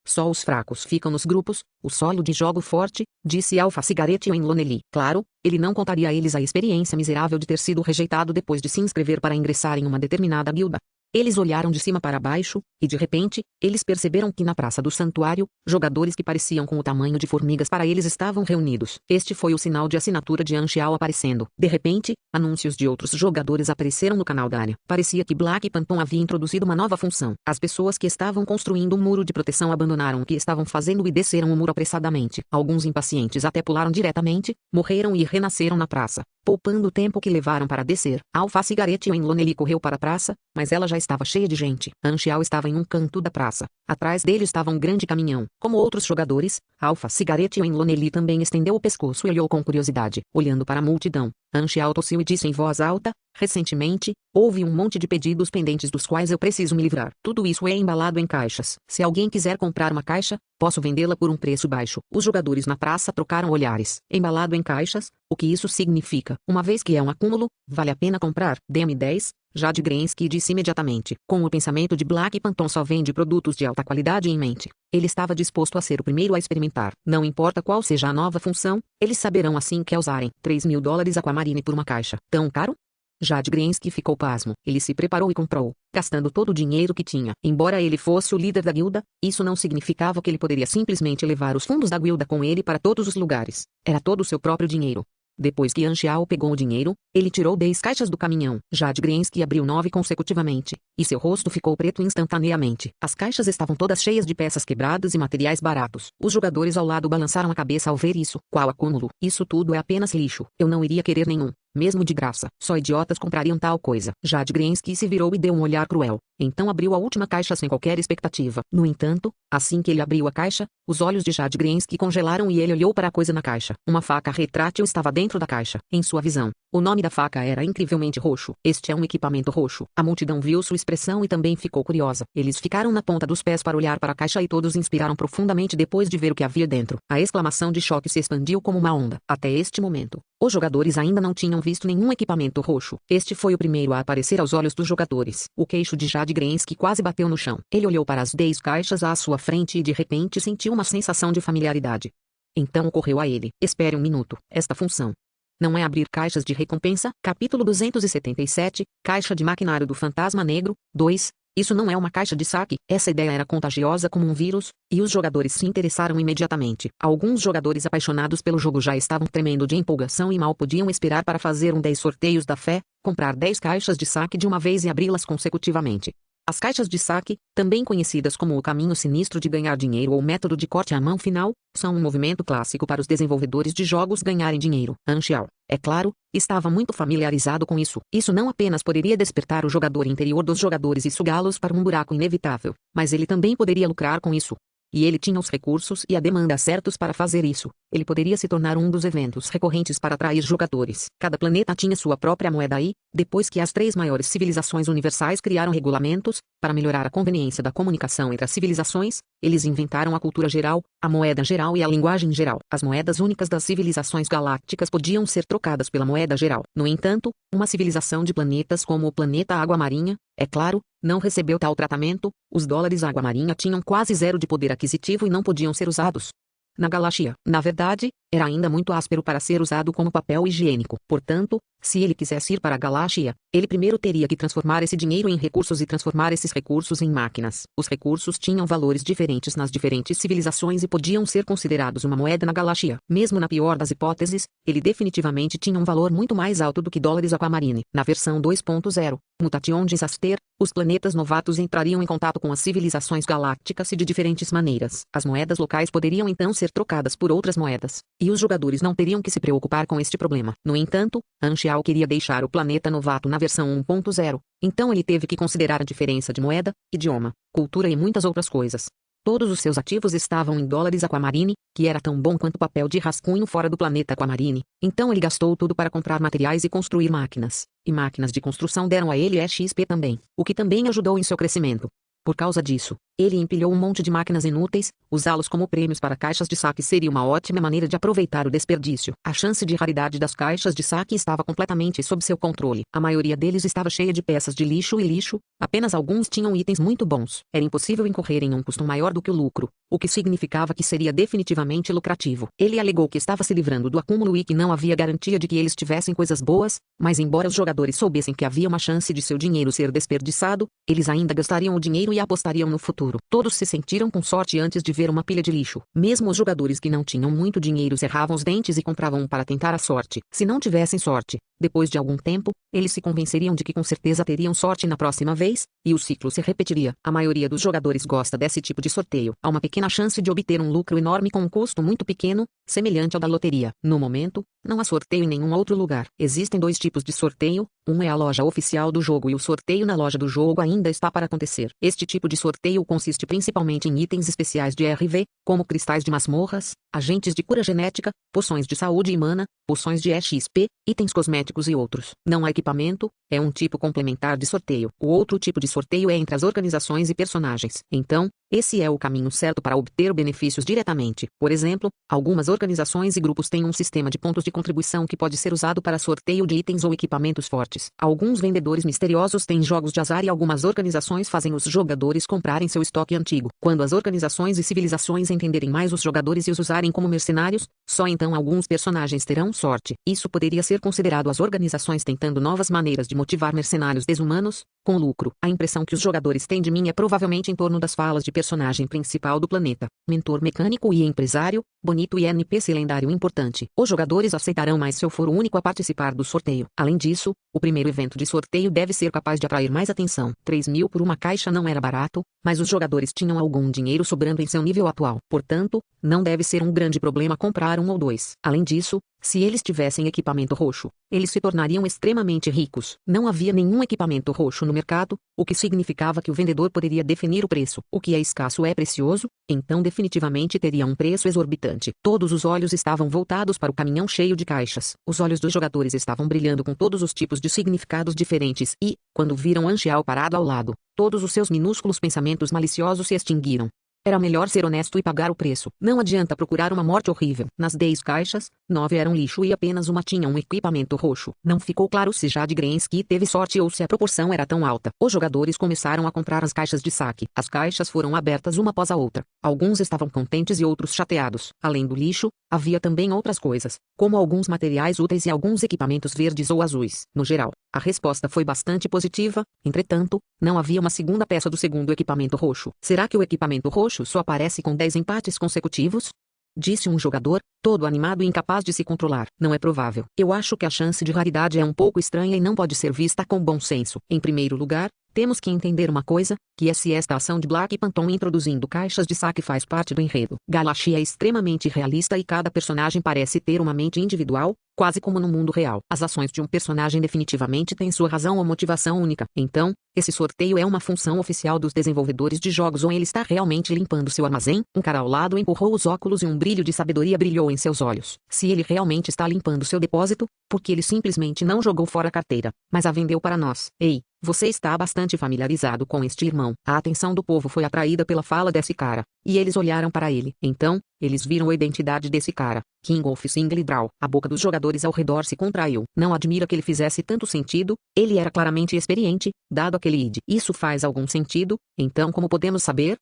Speaker 1: Só os fracos ficam nos grupos. O solo de jogo forte, disse Alpha Cigarette Enlonelli. Claro, ele não contaria a eles a experiência miserável de ter sido rejeitado depois de se inscrever para ingressar em uma determinada guilda. Eles olharam de cima para baixo, e de repente, eles perceberam que na praça do santuário, jogadores que pareciam com o tamanho de formigas para eles estavam reunidos. Este foi o sinal de assinatura de Anxiao aparecendo. De repente, anúncios de outros jogadores apareceram no canal da área. Parecia que Black Phantom havia introduzido uma nova função. As pessoas que estavam construindo um muro de proteção abandonaram o que estavam fazendo e desceram o muro apressadamente. Alguns impacientes até pularam diretamente, morreram e renasceram na praça, poupando o tempo que levaram para descer. Alpha Cigarette Enlonelli correu para a praça, mas ela já estava cheia de gente. Anxiao estava em um canto da praça. Atrás dele estava um grande caminhão. Como outros jogadores, Alpha Cigarette Enlonelli também estendeu o pescoço e olhou com curiosidade. Olhando para a multidão, Anxiao tossiu e disse em voz alta: recentemente, houve um monte de pedidos pendentes dos quais eu preciso me livrar. Tudo isso é embalado em caixas. Se alguém quiser comprar uma caixa, posso vendê-la por um preço baixo. Os jogadores na praça trocaram olhares. Embalado em caixas? O que isso significa? Uma vez que é um acúmulo, vale a pena comprar. Dê-me 10. Jade Grensky disse imediatamente. Com o pensamento de Black Phantom só vende produtos de alta qualidade em mente, ele estava disposto a ser o primeiro a experimentar. Não importa qual seja a nova função, eles saberão assim que a usarem. $3.000 Aquamarine por uma caixa. Tão caro? Jade Grensky ficou pasmo. Ele se preparou e comprou, gastando todo o dinheiro que tinha. Embora ele fosse o líder da guilda, isso não significava que ele poderia simplesmente levar os fundos da guilda com ele para todos os lugares. Era todo o seu próprio dinheiro. Depois que Anxiao pegou o dinheiro, ele tirou 10 caixas do caminhão. Jade Grensky abriu 9 consecutivamente, e seu rosto ficou preto instantaneamente. As caixas estavam todas cheias de peças quebradas e materiais baratos. Os jogadores ao lado balançaram a cabeça ao ver isso. Qual acúmulo? Isso tudo é apenas lixo. Eu não iria querer nenhum. Mesmo de graça. Só idiotas comprariam tal coisa. Jade Grensky se virou e deu um olhar cruel. Então abriu a última caixa sem qualquer expectativa. No entanto, assim que ele abriu a caixa, os olhos de Jade Grensky congelaram e ele olhou para a coisa na caixa. Uma faca retrátil estava dentro da caixa. Em sua visão, O nome da faca era incrivelmente roxo. Este é um equipamento roxo. A multidão viu sua expressão e também ficou curiosa. Eles ficaram na ponta dos pés para olhar para a caixa e todos inspiraram profundamente depois de ver o que havia dentro. A exclamação de choque se expandiu como uma onda. Até este momento, os jogadores ainda não tinham visto nenhum equipamento roxo. Este foi o primeiro a aparecer aos olhos dos jogadores. O queixo de Jade Grensky quase bateu no chão. Ele olhou para as 10 caixas à sua frente e de repente sentiu uma sensação de familiaridade. Então ocorreu a ele: espere um minuto, esta função não é abrir caixas de recompensa? Capítulo 277, Caixa de Maquinário do Fantasma Negro, 2. Isso não é uma caixa de saque. Essa ideia era contagiosa como um vírus, e os jogadores se interessaram imediatamente. Alguns jogadores apaixonados pelo jogo já estavam tremendo de empolgação e mal podiam esperar para fazer 10 sorteios da fé, comprar 10 caixas de saque de uma vez e abri-las consecutivamente. As caixas de saque, também conhecidas como o caminho sinistro de ganhar dinheiro ou método de corte à mão final, são um movimento clássico para os desenvolvedores de jogos ganharem dinheiro. Anxial, é claro, estava muito familiarizado com isso. Isso não apenas poderia despertar o jogador interior dos jogadores e sugá-los para um buraco inevitável, mas ele também poderia lucrar com isso. E ele tinha os recursos e a demanda certos para fazer isso. Ele poderia se tornar um dos eventos recorrentes para atrair jogadores. Cada planeta tinha sua própria moeda e, depois que as 3 maiores civilizações universais criaram regulamentos, para melhorar a conveniência da comunicação entre as civilizações, eles inventaram a cultura geral, a moeda geral e a linguagem geral. As moedas únicas das civilizações galácticas podiam ser trocadas pela moeda geral. No entanto, uma civilização de planetas como o planeta Água Marinha, é claro, não recebeu tal tratamento. Os dólares Água Marinha tinham quase zero de poder aquisitivo e não podiam ser usados na galáxia. Na verdade, era ainda muito áspero para ser usado como papel higiênico. Portanto, se ele quisesse ir para a galáxia, ele primeiro teria que transformar esse dinheiro em recursos e transformar esses recursos em máquinas. Os recursos tinham valores diferentes nas diferentes civilizações e podiam ser considerados uma moeda na galáxia. Mesmo na pior das hipóteses, ele definitivamente tinha um valor muito mais alto do que dólares Aquamarine. Na versão 2.0, Mutation Disaster, os planetas novatos entrariam em contato com as civilizações galácticas e de diferentes maneiras. As moedas locais poderiam então ser trocadas por outras moedas, e os jogadores não teriam que se preocupar com este problema. No entanto, Anxial queria deixar o planeta novato na versão 1.0, então ele teve que considerar a diferença de moeda, idioma, cultura e muitas outras coisas. Todos os seus ativos estavam em dólares Aquamarine, que era tão bom quanto papel de rascunho fora do planeta Aquamarine. Então ele gastou tudo para comprar materiais e construir máquinas. E máquinas de construção deram a ele XP também, o que também ajudou em seu crescimento. Por causa disso, ele empilhou um monte de máquinas inúteis. Usá-los como prêmios para caixas de saque seria uma ótima maneira de aproveitar o desperdício. A chance de raridade das caixas de saque estava completamente sob seu controle. A maioria deles estava cheia de peças de lixo e lixo, apenas alguns tinham itens muito bons. Era impossível incorrer em um custo maior do que o lucro, o que significava que seria definitivamente lucrativo. Ele alegou que estava se livrando do acúmulo e que não havia garantia de que eles tivessem coisas boas, mas embora os jogadores soubessem que havia uma chance de seu dinheiro ser desperdiçado, eles ainda gastariam o dinheiro e apostariam no futuro. Todos se sentiram com sorte antes de ver uma pilha de lixo. Mesmo os jogadores que não tinham muito dinheiro cerravam os dentes e compravam um para tentar a sorte. Se não tivessem sorte, depois de algum tempo, eles se convenceriam de que com certeza teriam sorte na próxima vez, e o ciclo se repetiria. A maioria dos jogadores gosta desse tipo de sorteio. Há uma pequena chance de obter um lucro enorme com um custo muito pequeno, semelhante ao da loteria. No momento, não há sorteio em nenhum outro lugar. Existem 2 tipos de sorteio, um é a loja oficial do jogo e o sorteio na loja do jogo ainda está para acontecer. Este tipo de sorteio consiste principalmente em itens especiais de RV, como cristais de masmorras, agentes de cura genética, poções de saúde e mana, poções de XP, itens cosméticos e outros. Não há equipamento, é um tipo complementar de sorteio. O outro tipo de sorteio é entre as organizações e personagens. Então, esse é o caminho certo para obter benefícios diretamente. Por exemplo, algumas organizações e grupos têm um sistema de pontos de contribuição que pode ser usado para sorteio de itens ou equipamentos fortes. Alguns vendedores misteriosos têm jogos de azar e algumas organizações fazem os jogadores comprarem seu estoque antigo. Quando as organizações e civilizações entenderem mais os jogadores e os usarem como mercenários, só então alguns personagens terão sorte. Isso poderia ser considerado as organizações tentando novas maneiras de motivar mercenários desumanos, com lucro. A impressão que os jogadores têm de mim é provavelmente em torno das falas de personagem principal do planeta, mentor mecânico e empresário, bonito e NPC lendário importante. Os jogadores aceitarão mais se eu for o único a participar do sorteio. Além disso, O primeiro evento de sorteio deve ser capaz de atrair mais atenção. 3.000 por uma caixa não era barato, mas os jogadores tinham algum dinheiro sobrando em seu nível atual. Portanto, não deve ser um grande problema comprar um ou dois. Além disso, se eles tivessem equipamento roxo, eles se tornariam extremamente ricos. Não havia nenhum equipamento roxo no mercado, o que significava que o vendedor poderia definir o preço. O que é escasso é precioso, então definitivamente teria um preço exorbitante. Todos os olhos estavam voltados para o caminhão cheio de caixas. Os olhos dos jogadores estavam brilhando com todos os tipos de significados diferentes e, quando viram Anxiao parado ao lado, todos os seus minúsculos pensamentos maliciosos se extinguiram. Era melhor ser honesto e pagar o preço. Não adianta procurar uma morte horrível. Nas 10 caixas, 9 eram lixo e apenas uma tinha um equipamento roxo. Não ficou claro se Jadgrensky teve sorte ou se a proporção era tão alta. Os jogadores começaram a comprar as caixas de saque. As caixas foram abertas uma após a outra. Alguns estavam contentes e outros chateados. Além do lixo, havia também outras coisas, como alguns materiais úteis e alguns equipamentos verdes ou azuis. No geral, a resposta foi bastante positiva. Entretanto, não havia uma segunda peça do segundo equipamento roxo. Será que o equipamento roxo só aparece com 10 empates consecutivos? Disse um jogador, todo animado e incapaz de se controlar. Não é provável. Eu acho que a chance de raridade é um pouco estranha e não pode ser vista com bom senso. Em primeiro lugar, temos que entender uma coisa, que é se esta ação de Black Phantom introduzindo caixas de saque faz parte do enredo. Galaxy é extremamente realista e cada personagem parece ter uma mente individual, quase como no mundo real. As ações de um personagem definitivamente têm sua razão ou motivação única. Então, esse sorteio é uma função oficial dos desenvolvedores de jogos ou ele está realmente limpando seu armazém? Um cara ao lado empurrou os óculos e um brilho de sabedoria brilhou em seus olhos. Se ele realmente está limpando seu depósito, por que ele simplesmente não jogou fora a carteira, mas a vendeu para nós? Ei, você está bastante familiarizado com este irmão. A atenção do povo foi atraída pela fala desse cara, e eles olharam para ele. Então, eles viram a identidade desse cara, King of Singledraw. A boca dos jogadores ao redor se contraiu. Não admira que ele fizesse tanto sentido, ele era claramente experiente, dado aquele ID. Isso faz algum sentido? Então como podemos saber?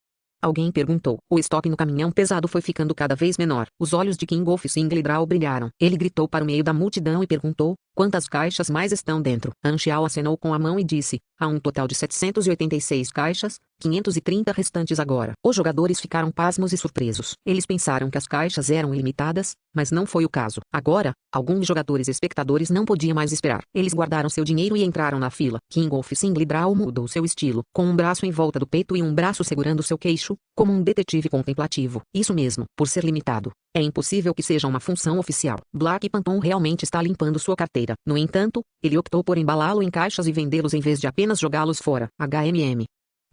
Speaker 1: Alguém perguntou. O estoque no caminhão pesado foi ficando cada vez menor. Os olhos de King of Singledraw brilharam. Ele gritou para o meio da multidão e perguntou, quantas caixas mais estão dentro? Anxiao acenou com a mão e disse, há um total de 786 caixas, 530 restantes agora. Os jogadores ficaram pasmos e surpresos. Eles pensaram que as caixas eram ilimitadas, mas não foi o caso. Agora, alguns jogadores espectadores não podiam mais esperar. Eles guardaram seu dinheiro e entraram na fila. King of Singledraw mudou seu estilo, com um braço em volta do peito e um braço segurando seu queixo, como um detetive contemplativo. Isso mesmo, por ser limitado. É impossível que seja uma função oficial. Black Phantom realmente está limpando sua carteira. No entanto, ele optou por embalá-lo em caixas e vendê-los em vez de apenas jogá-los fora. HMM.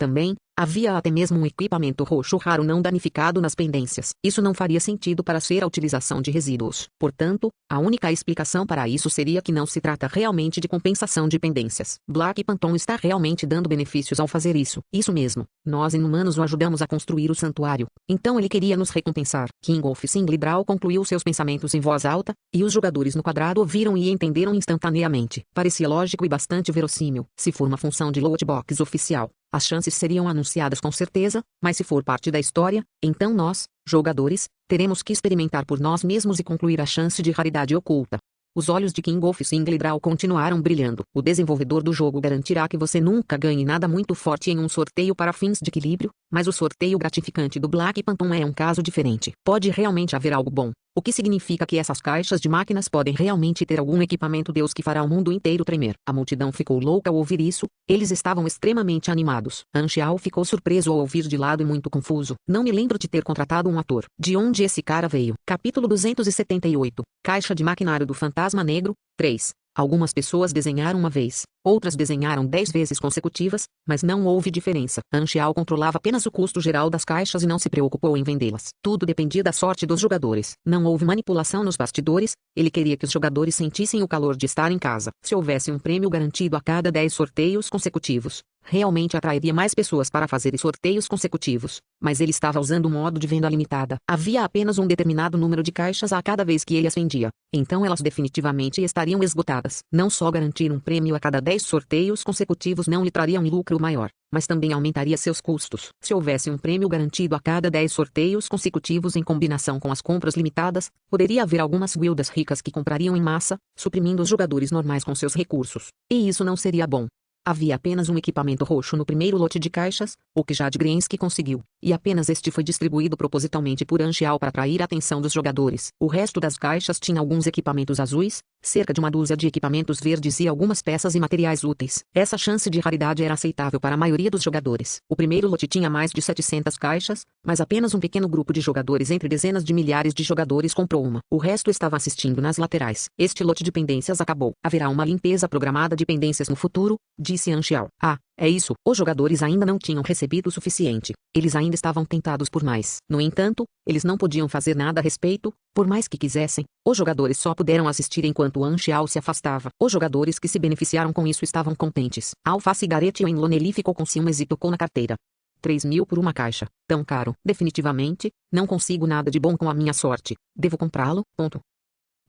Speaker 1: Também, havia até mesmo um equipamento roxo raro não danificado nas pendências. Isso não faria sentido para ser a utilização de resíduos. Portanto, a única explicação para isso seria que não se trata realmente de compensação de pendências. Black Phantom está realmente dando benefícios ao fazer isso. Isso mesmo. Nós inumanos o ajudamos a construir o santuário. Então ele queria nos recompensar. King of Singledraw concluiu seus pensamentos em voz alta, e os jogadores no quadrado ouviram e entenderam instantaneamente. Parecia lógico e bastante verossímil. Se for uma função de lootbox oficial, as chances seriam anunciadas com certeza, mas se for parte da história, então nós, jogadores, teremos que experimentar por nós mesmos e concluir a chance de raridade oculta. Os olhos de King of Singledraw continuaram brilhando. O desenvolvedor do jogo garantirá que você nunca ganhe nada muito forte em um sorteio para fins de equilíbrio, mas o sorteio gratificante do Black Phantom é um caso diferente. Pode realmente haver algo bom. O que significa que essas caixas de máquinas podem realmente ter algum equipamento Deus que fará o mundo inteiro tremer. A multidão ficou louca ao ouvir isso, eles estavam extremamente animados. Anxiao ficou surpreso ao ouvir de lado e muito confuso. Não me lembro de ter contratado um ator. De onde esse cara veio? Capítulo 278. Caixa de maquinário do Fantasma Negro, 3. Algumas pessoas desenharam uma vez, outras desenharam 10 vezes consecutivas, mas não houve diferença. Anxiao controlava apenas o custo geral das caixas e não se preocupou em vendê-las. Tudo dependia da sorte dos jogadores. Não houve manipulação nos bastidores, ele queria que os jogadores sentissem o calor de estar em casa. Se houvesse um prêmio garantido a cada 10 sorteios consecutivos, realmente atrairia mais pessoas para fazer sorteios consecutivos, mas ele estava usando um modo de venda limitada. Havia apenas um determinado número de caixas a cada vez que ele as vendia, então elas definitivamente estariam esgotadas. Não só garantir um prêmio a cada 10 sorteios consecutivos não lhe traria um lucro maior, mas também aumentaria seus custos. Se houvesse um prêmio garantido a cada 10 sorteios consecutivos em combinação com as compras limitadas, poderia haver algumas guildas ricas que comprariam em massa, suprimindo os jogadores normais com seus recursos. E isso não seria bom. Havia apenas um equipamento roxo no primeiro lote de caixas, o que Jadgrensky conseguiu. e apenas este foi distribuído propositalmente por Anchial para atrair a atenção dos jogadores. O resto das caixas tinha alguns equipamentos azuis, cerca de uma dúzia de equipamentos verdes e algumas peças e materiais úteis. Essa chance de raridade era aceitável para a maioria dos jogadores. O primeiro lote tinha mais de 700 caixas, mas apenas um pequeno grupo de jogadores entre dezenas de milhares de jogadores comprou uma. O resto estava assistindo nas laterais. Este lote de pendências acabou. Haverá uma limpeza programada de pendências no futuro, disse Anchial. Ah, é isso. Os jogadores ainda não tinham recebido o suficiente. Eles ainda estavam tentados por mais. No entanto, eles não podiam fazer nada a respeito, por mais que quisessem. Os jogadores só puderam assistir enquanto Anchial se afastava. Os jogadores que se beneficiaram com isso estavam contentes. A alface Gareth O'Enlonely ficou com ciúmes e tocou na carteira. 3.000 por uma caixa. Tão caro. Definitivamente, não consigo nada de bom com a minha sorte. Devo comprá-lo?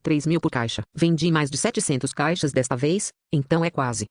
Speaker 1: 3.000 por caixa. Vendi mais de 700 caixas desta vez, então é quase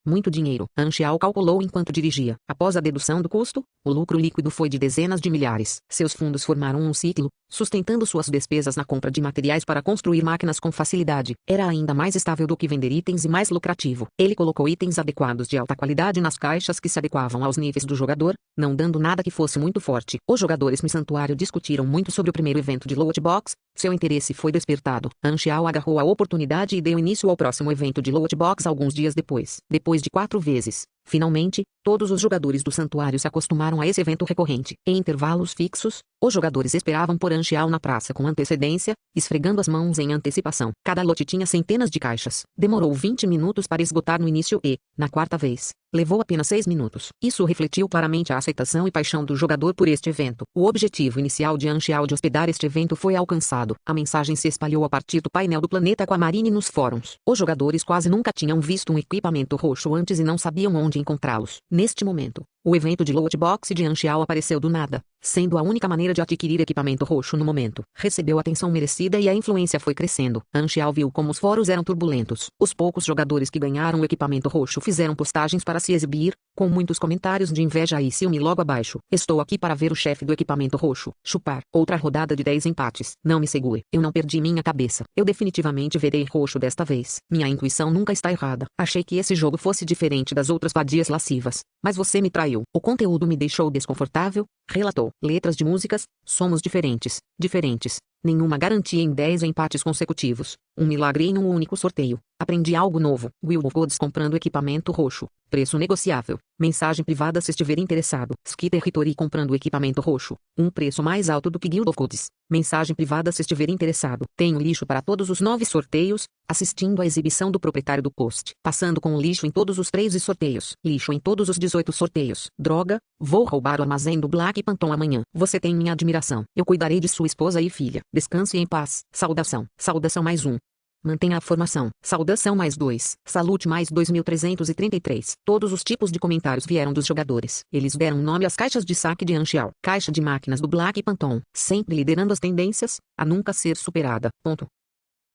Speaker 1: muito dinheiro. Anchial calculou enquanto dirigia. Após a dedução do custo, o lucro líquido foi de dezenas de milhares. Seus fundos formaram um ciclo, sustentando suas despesas na compra de materiais para construir máquinas com facilidade. Era ainda mais estável do que vender itens e mais lucrativo. Ele colocou itens adequados de alta qualidade nas caixas que se adequavam aos níveis do jogador, não dando nada que fosse muito forte. Os jogadores no santuário discutiram muito sobre o primeiro evento de Loot Box. Seu interesse foi despertado. Anchial agarrou a oportunidade e deu início ao próximo evento de Loot Box alguns dias depois. Depois de 4 vezes, finalmente, todos os jogadores do santuário se acostumaram a esse evento recorrente. Em intervalos fixos, os jogadores esperavam por Anchial na praça com antecedência, esfregando as mãos em antecipação. Cada lote tinha centenas de caixas. Demorou 20 minutos para esgotar no início e, na quarta vez, levou apenas 6 minutos. Isso refletiu claramente a aceitação e paixão do jogador por este evento. O objetivo inicial de Anchial de hospedar este evento foi alcançado. A mensagem se espalhou a partir do painel do Planeta Aquamarine nos fóruns. Os jogadores quase nunca tinham visto um equipamento roxo antes e não sabiam onde encontrá-los. Neste momento, o evento de Loot Box de Anchial apareceu do nada, sendo a única maneira de adquirir equipamento roxo no momento. Recebeu atenção merecida e a influência foi crescendo. Anchial viu como os fóruns eram turbulentos. Os poucos jogadores que ganharam o equipamento roxo fizeram postagens para se exibir, com muitos comentários de inveja e ciúme logo abaixo. Estou aqui para ver o chefe do equipamento roxo. Chupar. Outra rodada de 10 empates. Não me segure. Eu não perdi minha cabeça. Eu definitivamente verei roxo desta vez. Minha intuição nunca está errada. Achei que esse jogo fosse diferente das outras vadias lascivas. Mas você me traiu. O conteúdo me deixou desconfortável, relatou. Letras de músicas, somos diferentes. Diferentes. Nenhuma garantia em 10 empates consecutivos. Um milagre em um único sorteio. Aprendi algo novo. Guild of Gods comprando equipamento roxo. Preço negociável. Mensagem privada se estiver interessado. Skitter Hitori comprando equipamento roxo. Um preço mais alto do que Guild of Gods. Mensagem privada se estiver interessado. Tenho lixo para todos os 9 sorteios. Assistindo à exibição do proprietário do post. Passando com o lixo em todos os 13 sorteios. Lixo em todos os 18 sorteios. Droga, vou roubar o armazém do Black Phantom amanhã. Você tem minha admiração. Eu cuidarei de sua esposa e filha. Descanse em paz. Saudação. Saudação mais 1. Mantenha a formação. Saudação mais 2. Salute mais 2333. Todos os tipos de comentários vieram dos jogadores. Eles deram nome às caixas de saque de Anchial. Caixa de máquinas do Black Phantom. Sempre liderando as tendências, a nunca ser superada.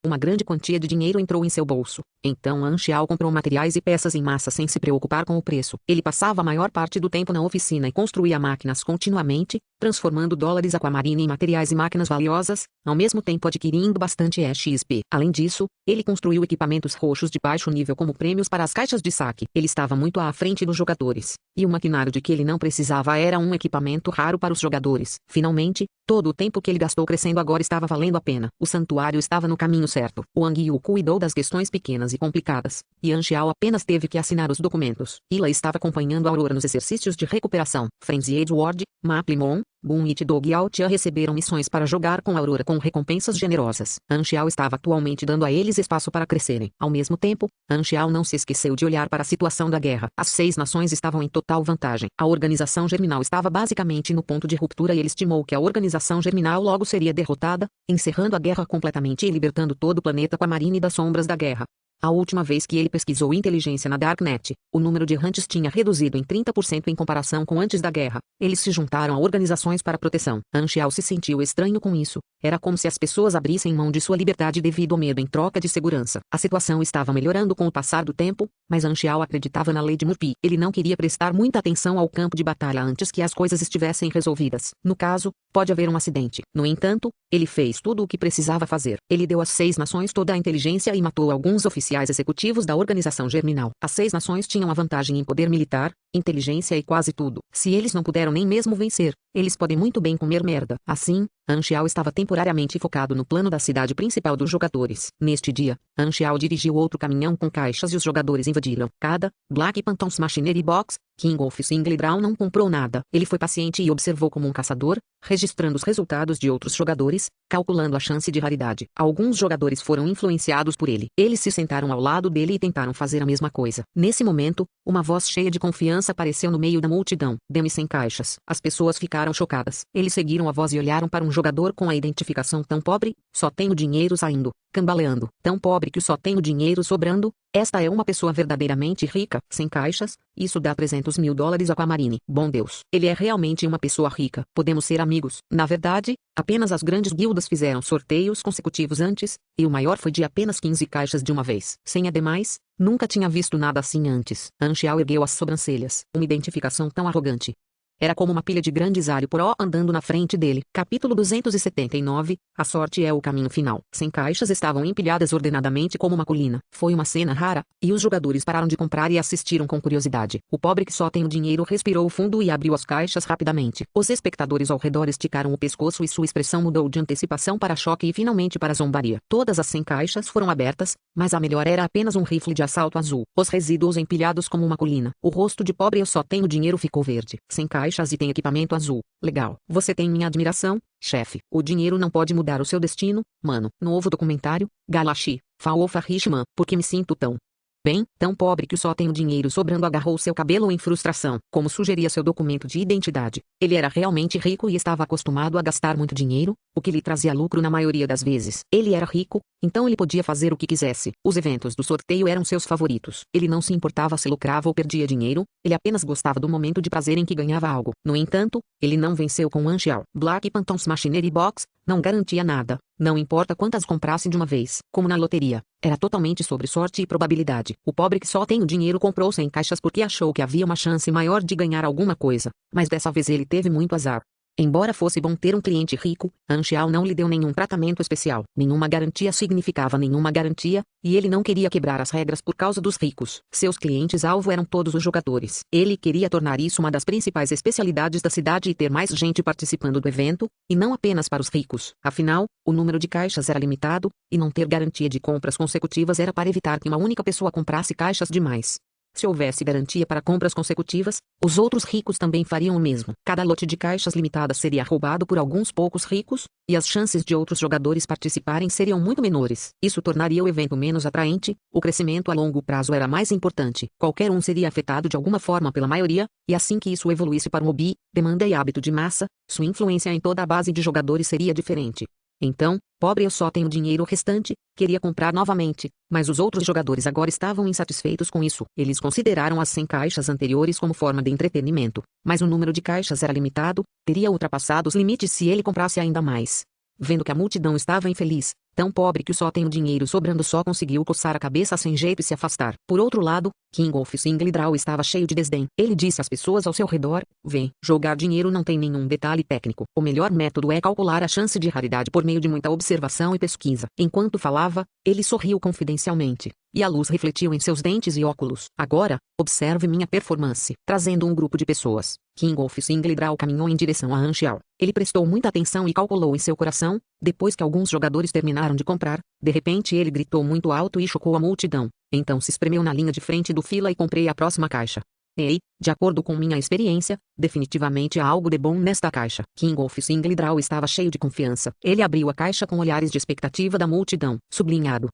Speaker 1: Uma grande quantia de dinheiro entrou em seu bolso. Então Anchial comprou materiais e peças em massa sem se preocupar com o preço. Ele passava a maior parte do tempo na oficina e construía máquinas continuamente, transformando dólares Aquamarine em materiais e máquinas valiosas, ao mesmo tempo adquirindo bastante EXP. Além disso, ele construiu equipamentos roxos de baixo nível como prêmios para as caixas de saque. Ele estava muito à frente dos jogadores. E o maquinário de que ele não precisava era um equipamento raro para os jogadores. Finalmente, todo o tempo que ele gastou crescendo agora estava valendo a pena. O santuário estava no caminho certo. O Wang Yu cuidou das questões pequenas e complicadas. E Anchial apenas teve que assinar os documentos. Ila estava acompanhando a Aurora nos exercícios de recuperação. Frenzy Edward, Maplimon, Boom e Dog e Altia receberam missões para jogar com a Aurora com recompensas generosas. Anchial estava atualmente dando a eles espaço para crescerem. Ao mesmo tempo, Anchial não se esqueceu de olhar para a situação da guerra. As 6 nações estavam em total vantagem. A organização germinal estava basicamente no ponto de ruptura e ele estimou que a organização germinal logo seria derrotada, encerrando a guerra completamente e libertando todo o planeta Aquamarine das sombras da guerra. A última vez que ele pesquisou inteligência na Darknet, o número de errantes tinha reduzido em 30% em comparação com antes da guerra. Eles se juntaram a organizações para proteção. Anchial se sentiu estranho com isso. Era como se as pessoas abrissem mão de sua liberdade devido ao medo em troca de segurança. A situação estava melhorando com o passar do tempo, mas Anchial acreditava na lei de Murphy. Ele não queria prestar muita atenção ao campo de batalha antes que as coisas estivessem resolvidas. No caso, pode haver um acidente. No entanto, ele fez tudo o que precisava fazer. Ele deu às 6 nações toda a inteligência e matou alguns oficiais executivos da organização germinal. As 6 nações tinham a vantagem em poder militar, inteligência e quase tudo. Se eles não puderam nem mesmo vencer, eles podem muito bem comer merda. Assim, Anxiao estava temporariamente focado no plano da cidade principal dos jogadores. Neste dia, Anxiao dirigiu outro caminhão com caixas e os jogadores invadiram. Cada Black Panthers Machinery Box. King of Singledraw não comprou nada. Ele foi paciente e observou como um caçador, registrando os resultados de outros jogadores, calculando a chance de raridade. Alguns jogadores foram influenciados por ele. Eles se sentaram ao lado dele e tentaram fazer a mesma coisa. Nesse momento, uma voz cheia de confiança apareceu no meio da multidão. Dê-me 100 caixas. As pessoas ficaram chocadas. Eles seguiram a voz e olharam para um jogador com a identificação tão pobre. Só tenho dinheiro saindo. Cambaleando. Tão pobre que só tenho dinheiro sobrando. Esta é uma pessoa verdadeiramente rica. 100 caixas. Isso dá $300.000 Aquamarine. Bom Deus. Ele é realmente uma pessoa rica. Podemos ser amigos. Na verdade, apenas as grandes guildas fizeram sorteios consecutivos antes, e o maior foi de apenas 15 caixas de uma vez. Sem ademais, nunca tinha visto nada assim antes. Anxiao ergueu as sobrancelhas. Uma identificação tão arrogante. Era como uma pilha de grandes alho poró andando na frente dele. Capítulo 279. A sorte é o caminho final. 100 caixas estavam empilhadas ordenadamente como uma colina. Foi uma cena rara, e os jogadores pararam de comprar e assistiram com curiosidade. O pobre que só tem o dinheiro respirou fundo e abriu as caixas rapidamente. Os espectadores ao redor esticaram o pescoço e sua expressão mudou de antecipação para choque e finalmente para zombaria. Todas as 100 caixas foram abertas, mas a melhor era apenas um rifle de assalto azul. Os resíduos empilhados como uma colina. O rosto de pobre eu só tenho dinheiro ficou verde. 100 caixas e tem equipamento azul. Legal. Você tem minha admiração, chefe. O dinheiro não pode mudar o seu destino, mano. Novo documentário, Galaxy, Faofa Richman. Por que me sinto tão bem, tão pobre que só tenho dinheiro sobrando? Agarrou seu cabelo em frustração, como sugeria seu documento de identidade. Ele era realmente rico e estava acostumado a gastar muito dinheiro, o que lhe trazia lucro na maioria das vezes. Ele era rico, então ele podia fazer o que quisesse. Os eventos do sorteio eram seus favoritos. Ele não se importava se lucrava ou perdia dinheiro, ele apenas gostava do momento de prazer em que ganhava algo. No entanto, ele não venceu com Anxiao. Black Panthers Machinery Box não garantia nada. Não importa quantas comprasse de uma vez, como na loteria. Era totalmente sobre sorte e probabilidade. O pobre que só tem o dinheiro comprou 100 caixas porque achou que havia uma chance maior de ganhar alguma coisa. Mas dessa vez ele teve muito azar. Embora fosse bom ter um cliente rico, Anxiao não lhe deu nenhum tratamento especial. Nenhuma garantia significava nenhuma garantia, e ele não queria quebrar as regras por causa dos ricos. Seus clientes-alvo eram todos os jogadores. Ele queria tornar isso uma das principais especialidades da cidade e ter mais gente participando do evento, e não apenas para os ricos. Afinal, o número de caixas era limitado, e não ter garantia de compras consecutivas era para evitar que uma única pessoa comprasse caixas demais. Se houvesse garantia para compras consecutivas, os outros ricos também fariam o mesmo. Cada lote de caixas limitadas seria roubado por alguns poucos ricos, e as chances de outros jogadores participarem seriam muito menores. Isso tornaria o evento menos atraente, o crescimento a longo prazo era mais importante. Qualquer um seria afetado de alguma forma pela maioria, e assim que isso evoluísse para um hobby, demanda e hábito de massa, sua influência em toda a base de jogadores seria diferente. Então, pobre eu só tenho dinheiro restante, queria comprar novamente, mas os outros jogadores agora estavam insatisfeitos com isso. Eles consideraram as 100 caixas anteriores como forma de entretenimento, mas o número de caixas era limitado, teria ultrapassado os limites se ele comprasse ainda mais. Vendo que a multidão estava infeliz, tão pobre que só tem o dinheiro sobrando, só conseguiu coçar a cabeça sem jeito e se afastar. Por outro lado, King of Singledraw estava cheio de desdém. Ele disse às pessoas ao seu redor: vem, jogar dinheiro não tem nenhum detalhe técnico. O melhor método é calcular a chance de raridade por meio de muita observação e pesquisa. Enquanto falava, ele sorriu confidencialmente, e a luz refletiu em seus dentes e óculos. Agora, observe minha performance. Trazendo um grupo de pessoas, King of Singledraw caminhou em direção a Anxiao. Ele prestou muita atenção e calculou em seu coração. Depois que alguns jogadores terminaram de comprar, de repente ele gritou muito alto e chocou a multidão. Então se espremeu na linha de frente do fila e comprei a próxima caixa. Ei, de acordo com minha experiência, definitivamente há algo de bom nesta caixa. King of Singledraw estava cheio de confiança. Ele abriu a caixa com olhares de expectativa da multidão. Sublinhado.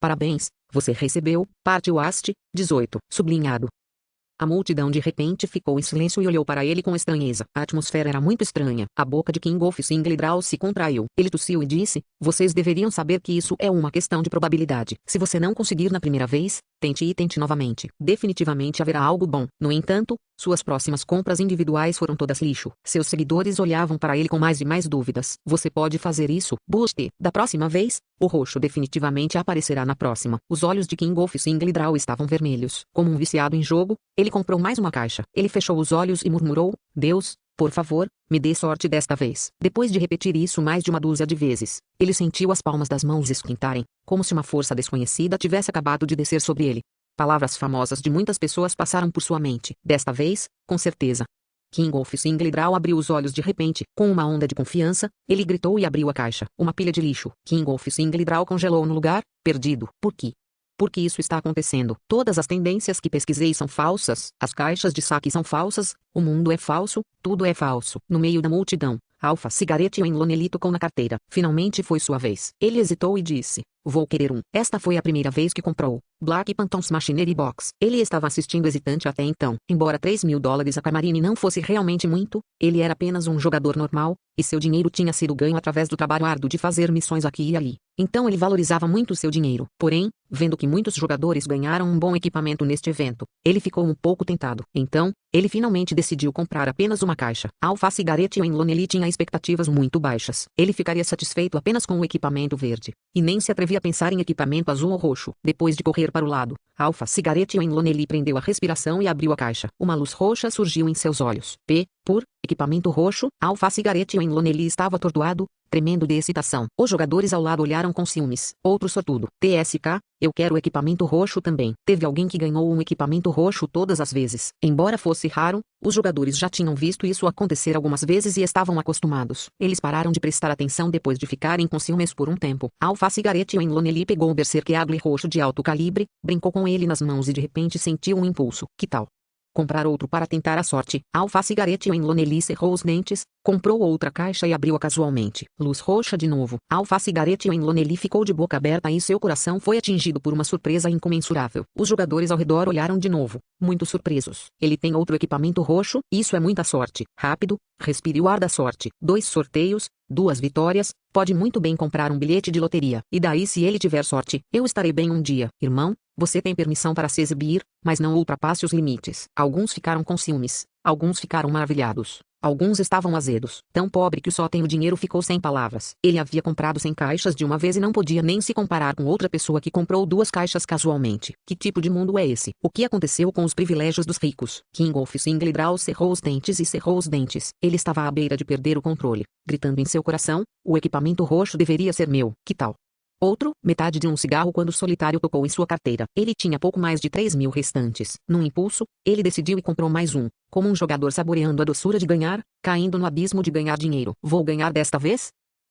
Speaker 1: Parabéns, você recebeu, parte UAST, 18. Sublinhado. A multidão de repente ficou em silêncio e olhou para ele com estranheza. A atmosfera era muito estranha. A boca de King of Singledraw se contraiu. Ele tossiu e disse: vocês deveriam saber que isso é uma questão de probabilidade. Se você não conseguir na primeira vez, tente e tente novamente. Definitivamente haverá algo bom. No entanto, suas próximas compras individuais foram todas lixo. Seus seguidores olhavam para ele com mais e mais dúvidas. Você pode fazer isso, Boost. Da próxima vez, o roxo definitivamente aparecerá na próxima. Os olhos de King of Singledraw estavam vermelhos. Como um viciado em jogo, ele comprou mais uma caixa. Ele fechou os olhos e murmurou: Deus, por favor, me dê sorte desta vez. Depois de repetir isso mais de uma dúzia de vezes, ele sentiu as palmas das mãos esquentarem, como se uma força desconhecida tivesse acabado de descer sobre ele. Palavras famosas de muitas pessoas passaram por sua mente. Desta vez, com certeza. Kingolf Singledraw abriu os olhos de repente. Com uma onda de confiança, ele gritou e abriu a caixa. Uma pilha de lixo. Kingolf Singledraw congelou no lugar, perdido. Por quê? Por que isso está acontecendo? Todas as tendências que pesquisei são falsas. As caixas de saque são falsas. O mundo é falso. Tudo é falso. No meio da multidão, Alpha Cigarette Lonely tocou na carteira. Finalmente foi sua vez. Ele hesitou e disse: vou querer um. Esta foi a primeira vez que comprou. Black Pantons Machinery Box. Ele estava assistindo hesitante até então. Embora $3.000 a Camarine não fosse realmente muito, ele era apenas um jogador normal, e seu dinheiro tinha sido ganho através do trabalho árduo de fazer missões aqui e ali. Então ele valorizava muito seu dinheiro. Porém, vendo que muitos jogadores ganharam um bom equipamento neste evento, ele ficou um pouco tentado. Então, ele finalmente decidiu comprar apenas uma caixa. Alpha Cigarette Lonely tinha expectativas muito baixas. Ele ficaria satisfeito apenas com o equipamento verde, e nem se atrevia a pensar em equipamento azul ou roxo. Depois de correr para o lado, Alpha Cigarette Lonely prendeu a respiração e abriu a caixa. Uma luz roxa surgiu em seus olhos. Por equipamento roxo, Alpha Cigarette Lonely estava atordoado, tremendo de excitação. Os jogadores ao lado olharam com ciúmes. Outro sortudo. TSK, eu quero o equipamento roxo também. Teve alguém que ganhou um equipamento roxo todas as vezes. Embora fosse raro, os jogadores já tinham visto isso acontecer algumas vezes e estavam acostumados. Eles pararam de prestar atenção depois de ficarem com ciúmes por um tempo. Alpha Cigarette Lonely pegou um Berserk Ugly roxo de alto calibre, brincou com ele nas mãos e de repente sentiu um impulso. Que tal comprar outro para tentar a sorte? Alpha Cigarette Lonely cerrou os dentes, comprou outra caixa e abriu-a casualmente. Luz roxa de novo. Alpha Cigarette Lonely ficou de boca aberta e seu coração foi atingido por uma surpresa incomensurável. Os jogadores ao redor olharam de novo, muito surpresos. Ele tem outro equipamento roxo? Isso é muita sorte. Rápido, respire o ar da sorte. 2 sorteios, 2 vitórias, pode muito bem comprar um bilhete de loteria. E daí se ele tiver sorte, eu estarei bem um dia. Irmão, você tem permissão para se exibir, mas não ultrapasse os limites. Alguns ficaram com ciúmes, alguns ficaram maravilhados. Alguns estavam azedos. Tão pobre que só tem o dinheiro ficou sem palavras. Ele havia comprado 100 caixas de uma vez e não podia nem se comparar com outra pessoa que comprou 2 caixas casualmente. Que tipo de mundo é esse? O que aconteceu com os privilégios dos ricos? Kingolf Singledraw cerrou os dentes e cerrou os dentes. Ele estava à beira de perder o controle, gritando em seu coração: o equipamento roxo deveria ser meu. Que tal outro? Metade de um cigarro quando solitário tocou em sua carteira. Ele tinha pouco mais de 3.000 restantes. Num impulso, ele decidiu e comprou mais um, como um jogador saboreando a doçura de ganhar, caindo no abismo de ganhar dinheiro. Vou ganhar desta vez?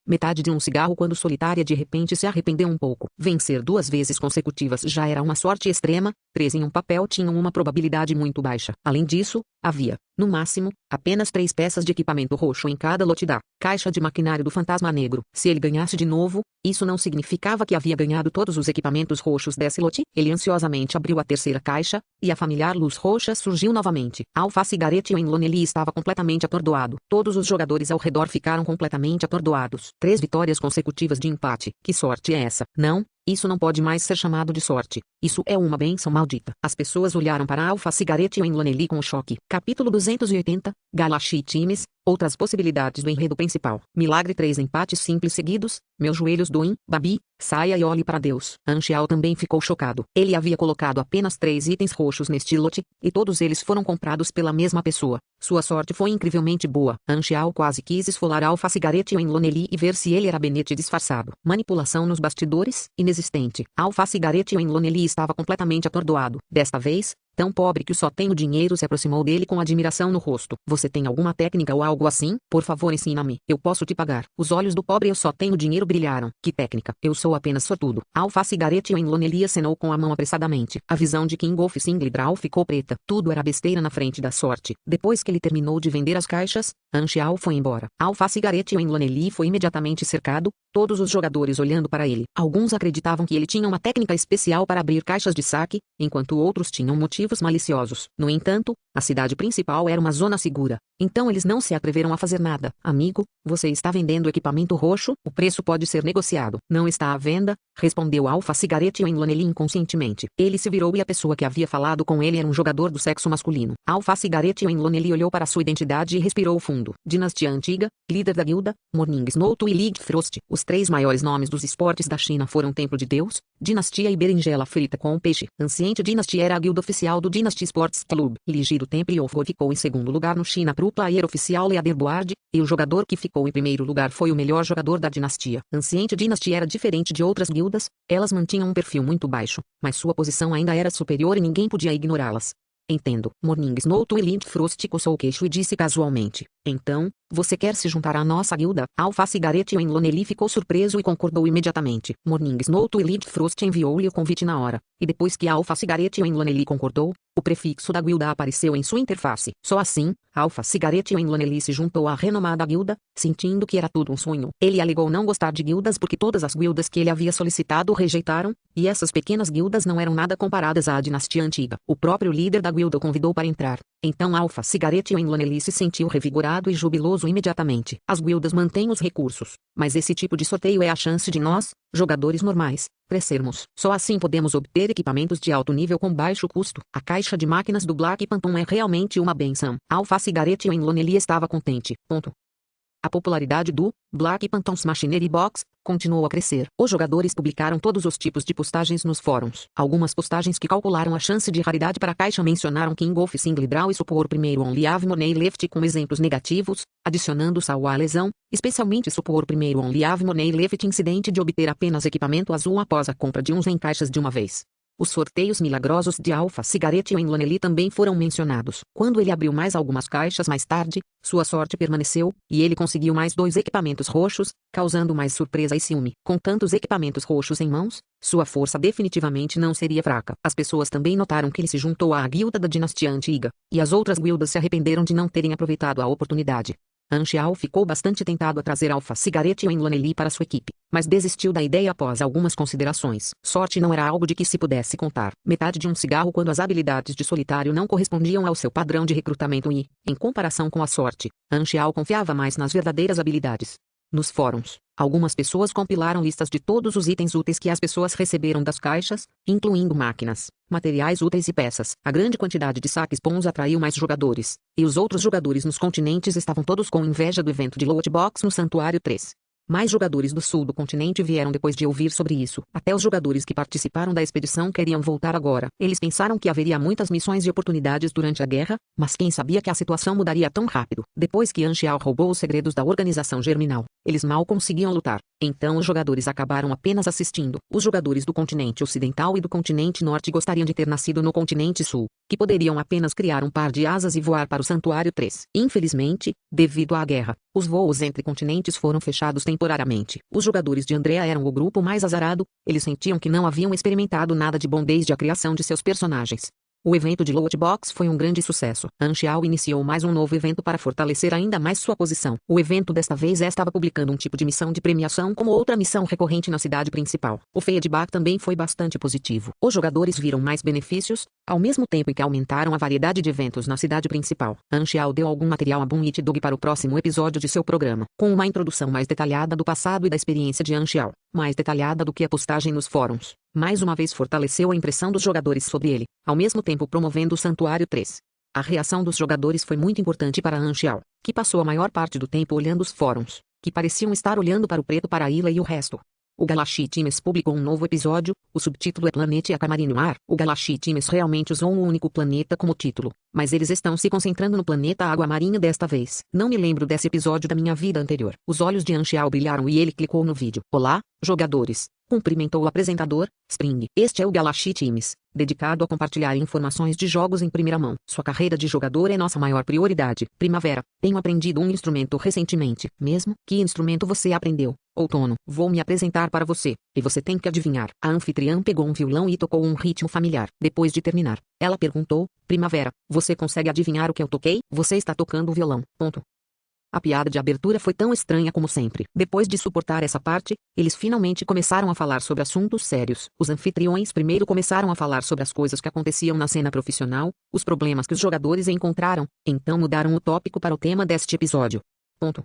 Speaker 1: Metade de um cigarro quando solitária de repente se arrependeu um pouco. Vencer 2 vezes consecutivas já era uma sorte extrema, 3 em um papel tinham uma probabilidade muito baixa. Além disso, havia, no máximo, apenas 3 peças de equipamento roxo em cada lote da caixa de maquinário do Fantasma Negro. Se ele ganhasse de novo, isso não significava que havia ganhado todos os equipamentos roxos desse lote. Ele ansiosamente abriu a terceira caixa, e a familiar luz roxa surgiu novamente. Alpha Cigarette Lonely estava completamente atordoado. Todos os jogadores ao redor ficaram completamente atordoados. 3 vitórias consecutivas de empate. Que sorte é essa? Não, isso não pode mais ser chamado de sorte. Isso é uma bênção maldita. As pessoas olharam para Alpha Cigarette Lonely com choque. Capítulo 280, Galaxy Times, outras possibilidades do enredo principal. Milagre 3 empates simples seguidos, meus joelhos doem, Babi, saia e olhe para Deus. Anxial também ficou chocado. Ele havia colocado apenas 3 itens roxos neste lote, e todos eles foram comprados pela mesma pessoa. Sua sorte foi incrivelmente boa. Anxial quase quis esfolar Alpha Cigarette Lonely e ver se ele era Bennett disfarçado. Manipulação nos bastidores, inexistente. Alpha Cigarette Lonely estava completamente atordoado. Desta vez, tão pobre que só tem o dinheiro, se aproximou dele com admiração no rosto. Você tem alguma técnica ou algo assim? Por favor, ensina-me. Eu posso te pagar. Os olhos do pobre eu só tenho dinheiro brilharam. Que técnica? Eu sou apenas sortudo. Alpha Cigarette Lonely acenou com a mão apressadamente. A visão de Kingolf Singledraw ficou preta. Tudo era besteira na frente da sorte. Depois que ele terminou de vender as caixas, Anxial foi embora. Alpha Cigarette Lonely foi imediatamente cercado, todos os jogadores olhando para ele. Alguns acreditavam que ele tinha uma técnica especial para abrir caixas de saque, enquanto outros tinham motivos maliciosos. No entanto, a cidade principal era uma zona segura. Então eles não se atreveram a fazer nada. Amigo, você está vendendo equipamento roxo? O preço pode ser negociado. Não está à venda, respondeu Alpha Cigarette Lonely inconscientemente. Ele se virou e a pessoa que havia falado com ele era um jogador do sexo masculino. Alpha Cigarette Lonely olhou para sua identidade e respirou fundo. Dinastia Antiga, líder da guilda, Morning Snow e League Frost. Os 3 maiores nomes dos esportes da China foram Templo de Deus, Dinastia e Berinjela Frita com Peixe. Anciente Dynasty era a guilda oficial do Dynasty Sports Club. Ligeiro tempo Yofo ficou em segundo lugar no China Pro Player oficial Leaderboard, e o jogador que ficou em primeiro lugar foi o melhor jogador da dinastia. Ancient Dynasty era diferente de outras guildas, elas mantinham um perfil muito baixo, mas sua posição ainda era superior e ninguém podia ignorá-las. Entendo. Morning Snow to Elite Frost coçou o queixo e disse casualmente: então, você quer se juntar à nossa guilda? Alpha Cigarette Enlonely ficou surpreso e concordou imediatamente. Morning Snow to Elite Frost enviou-lhe o convite na hora, e depois que Alpha Cigarette Enlonely concordou, o prefixo da guilda apareceu em sua interface. Só assim, Alpha Cigarette Enlonely se juntou à renomada guilda, sentindo que era tudo um sonho. Ele alegou não gostar de guildas porque todas as guildas que ele havia solicitado o rejeitaram, e essas pequenas guildas não eram nada comparadas à dinastia antiga. O próprio líder da guilda o convidou para entrar. Então Alpha Cigarette Enlonely se sentiu revigorado e jubiloso imediatamente. As guildas mantêm os recursos, mas esse tipo de sorteio é a chance de nós, jogadores normais, crescermos. Só assim podemos obter equipamentos de alto nível com baixo custo. A caixa de máquinas do Black Phantom é realmente uma benção. Alpha Cigarette Enlonely estava contente. A popularidade do Black Phantom's Machinery Box continuou a crescer. Os jogadores publicaram todos os tipos de postagens nos fóruns. Algumas postagens que calcularam a chance de raridade para a caixa mencionaram King of Single Draw e Support primeiro Only Have Money Left com exemplos negativos, adicionando salvo à lesão, especialmente Support primeiro Only Have Money Left incidente de obter apenas equipamento azul após a compra de uns em caixas de uma vez. Os sorteios milagrosos de Alpha Cigarette Enlonely também foram mencionados. Quando ele abriu mais algumas caixas mais tarde, sua sorte permaneceu, e ele conseguiu mais 2 equipamentos roxos, causando mais surpresa e ciúme. Com tantos equipamentos roxos em mãos, sua força definitivamente não seria fraca. As pessoas também notaram que ele se juntou à guilda da dinastia antiga, e as outras guildas se arrependeram de não terem aproveitado a oportunidade. Anxial ficou bastante tentado a trazer Alpha Cigarette Enlonely para sua equipe, mas desistiu da ideia após algumas considerações. Sorte não era algo de que se pudesse contar. Metade de um cigarro quando as habilidades de solitário não correspondiam ao seu padrão de recrutamento e, em comparação com a sorte, Anxial confiava mais nas verdadeiras habilidades. Nos fóruns, algumas pessoas compilaram listas de todos os itens úteis que as pessoas receberam das caixas, incluindo máquinas, materiais úteis e peças. A grande quantidade de saques bons atraiu mais jogadores, e os outros jogadores nos continentes estavam todos com inveja do evento de Loot Box no Santuário 3. Mais jogadores do sul do continente vieram depois de ouvir sobre isso. Até os jogadores que participaram da expedição queriam voltar agora. Eles pensaram que haveria muitas missões e oportunidades durante a guerra, mas quem sabia que a situação mudaria tão rápido? Depois que Anxial roubou os segredos da organização germinal, eles mal conseguiam lutar. Então os jogadores acabaram apenas assistindo. Os jogadores do continente ocidental e do continente norte gostariam de ter nascido no continente sul, que poderiam apenas criar um par de asas e voar para o Santuário 3. Infelizmente, devido à guerra, os voos entre continentes foram fechados temporariamente. Os jogadores de Andrea eram o grupo mais azarado, eles sentiam que não haviam experimentado nada de bom desde a criação de seus personagens. O evento de Loot Box foi um grande sucesso. Anxial iniciou mais um novo evento para fortalecer ainda mais sua posição. O evento desta vez estava publicando um tipo de missão de premiação como outra missão recorrente na cidade principal. O feedback também foi bastante positivo. Os jogadores viram mais benefícios, ao mesmo tempo em que aumentaram a variedade de eventos na cidade principal. Anxial deu algum material a Boom It Dog para o próximo episódio de seu programa, com uma introdução mais detalhada do passado e da experiência de Anxial, mais detalhada do que a postagem nos fóruns. Mais uma vez fortaleceu a impressão dos jogadores sobre ele, ao mesmo tempo promovendo o Santuário 3. A reação dos jogadores foi muito importante para Anxial, que passou a maior parte do tempo olhando os fóruns, que pareciam estar olhando para o Preto Paraíla e o resto. O Galaxy Times publicou um novo episódio, o subtítulo é Planeta Aquamarine Mar. O Galaxy Times realmente usou um único planeta como título, mas eles estão se concentrando no planeta Água Marinha desta vez. Não me lembro desse episódio da minha vida anterior. Os olhos de Anxial brilharam e ele clicou no vídeo. Olá, jogadores! Cumprimentou o apresentador, Spring. Este é o Galaxy Times, dedicado a compartilhar informações de jogos em primeira mão. Sua carreira de jogador é nossa maior prioridade. Primavera. Tenho aprendido um instrumento recentemente. Mesmo? Que instrumento você aprendeu? Outono. Vou me apresentar para você, e você tem que adivinhar. A anfitriã pegou um violão e tocou um ritmo familiar. Depois de terminar, ela perguntou, Primavera, você consegue adivinhar o que eu toquei? Você está tocando o violão. Ponto. A piada de abertura foi tão estranha como sempre. Depois de suportar essa parte, eles finalmente começaram a falar sobre assuntos sérios. Os anfitriões primeiro começaram a falar sobre as coisas que aconteciam na cena profissional, os problemas que os jogadores encontraram, então mudaram o tópico para o tema deste episódio. Ponto.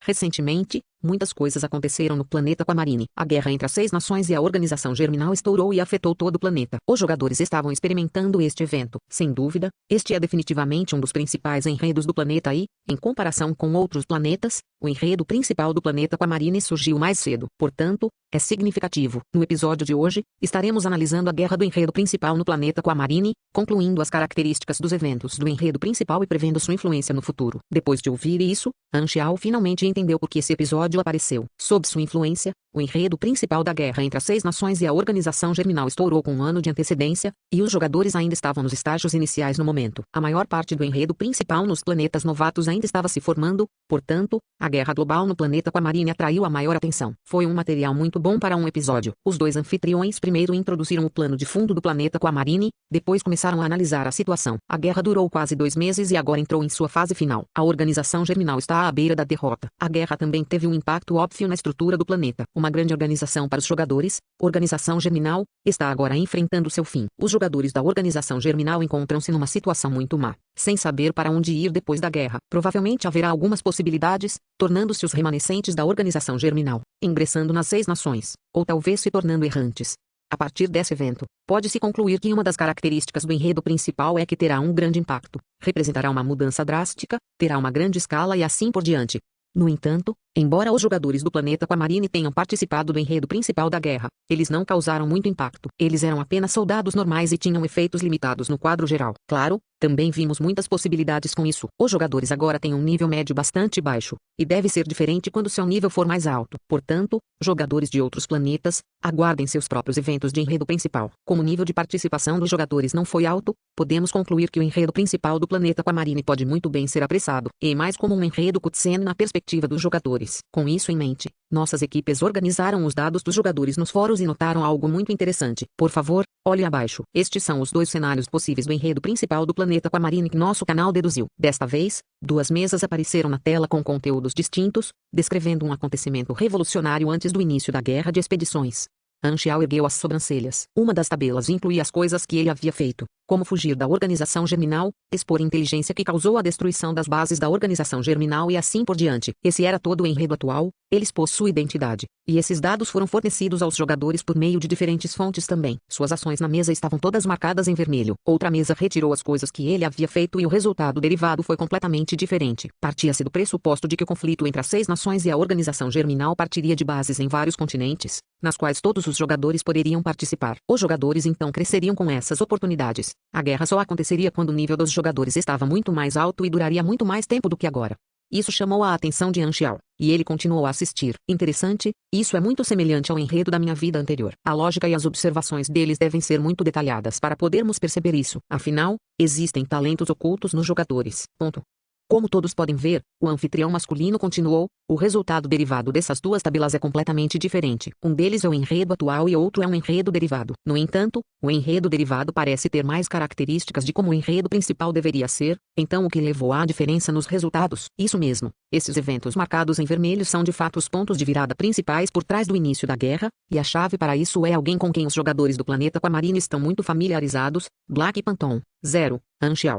Speaker 1: Recentemente, Muitas coisas aconteceram no planeta Aquamarine. A guerra entre as 6 nações e a organização germinal estourou e afetou todo o planeta. Os jogadores estavam experimentando este evento. Sem dúvida, este é definitivamente um dos principais enredos do planeta e, em comparação com outros planetas, o enredo principal do planeta Aquamarine surgiu mais cedo. Portanto, é significativo. No episódio de hoje, estaremos analisando a guerra do enredo principal no planeta Aquamarine, concluindo as características dos eventos do enredo principal e prevendo sua influência no futuro. Depois de ouvir isso, Anxiao finalmente entendeu por que esse episódio apareceu. Sob sua influência, o enredo principal da guerra entre as 6 nações e a organização germinal estourou com um ano de antecedência, e os jogadores ainda estavam nos estágios iniciais no momento. A maior parte do enredo principal nos planetas novatos ainda estava se formando, portanto, a guerra global no planeta Aquamarine atraiu a maior atenção. Foi um material muito bom para um episódio. Os dois anfitriões primeiro introduziram o plano de fundo do planeta Aquamarine, depois começaram a analisar a situação. A guerra durou quase 2 meses e agora entrou em sua fase final. A organização germinal está à beira da derrota. A guerra também teve um impacto óbvio na estrutura do planeta. Uma grande organização para os jogadores, organização germinal, está agora enfrentando seu fim. Os jogadores da organização germinal encontram-se numa situação muito má, sem saber para onde ir depois da guerra. Provavelmente haverá algumas possibilidades, tornando-se os remanescentes da organização germinal, ingressando nas 6 nações, ou talvez se tornando errantes. A partir desse evento, pode-se concluir que uma das características do enredo principal é que terá um grande impacto, representará uma mudança drástica, terá uma grande escala e assim por diante. No entanto, embora os jogadores do planeta Aquamarine tenham participado do enredo principal da guerra, eles não causaram muito impacto. Eles eram apenas soldados normais e tinham efeitos limitados no quadro geral. Claro, também vimos muitas possibilidades com isso. Os jogadores agora têm um nível médio bastante baixo, e deve ser diferente quando seu nível for mais alto. Portanto, jogadores de outros planetas, aguardem seus próprios eventos de enredo principal. Como o nível de participação dos jogadores não foi alto, podemos concluir que o enredo principal do planeta Aquamarine pode muito bem ser apressado, e mais como um enredo cutscene na perspectiva dos jogadores. Com isso em mente, nossas equipes organizaram os dados dos jogadores nos fóruns e notaram algo muito interessante. Por favor, olhe abaixo. Estes são os 2 cenários possíveis do enredo principal do planeta Aquamarine que nosso canal deduziu. Desta vez, 2 mesas apareceram na tela com conteúdos distintos, descrevendo um acontecimento revolucionário antes do início da guerra de expedições. Anxiao ergueu as sobrancelhas. Uma das tabelas incluía as coisas que ele havia feito, como fugir da organização germinal, expor inteligência que causou a destruição das bases da organização germinal e assim por diante. Esse era todo o enredo atual. Ele expôs sua identidade, e esses dados foram fornecidos aos jogadores por meio de diferentes fontes também. Suas ações na mesa estavam todas marcadas em vermelho. Outra mesa retirou as coisas que ele havia feito e o resultado derivado foi completamente diferente. Partia-se do pressuposto de que o conflito entre as 6 nações e a organização germinal partiria de bases em vários continentes, nas quais todos os jogadores poderiam participar. Os jogadores então cresceriam com essas oportunidades. A guerra só aconteceria quando o nível dos jogadores estava muito mais alto e duraria muito mais tempo do que agora. Isso chamou a atenção de Anxiao, e ele continuou a assistir. Interessante, isso é muito semelhante ao enredo da minha vida anterior. A lógica e as observações deles devem ser muito detalhadas para podermos perceber isso. Afinal, existem talentos ocultos nos jogadores. Ponto. Como todos podem ver, o anfitrião masculino continuou, o resultado derivado dessas 2 tabelas é completamente diferente. Um deles é o enredo atual e outro é um enredo derivado. No entanto, o enredo derivado parece ter mais características de como o enredo principal deveria ser, então o que levou à diferença nos resultados? Isso mesmo, esses eventos marcados em vermelho são de fato os pontos de virada principais por trás do início da guerra, e a chave para isso é alguém com quem os jogadores do planeta Aquamarine estão muito familiarizados, Black Phantom. 0. Anxiao.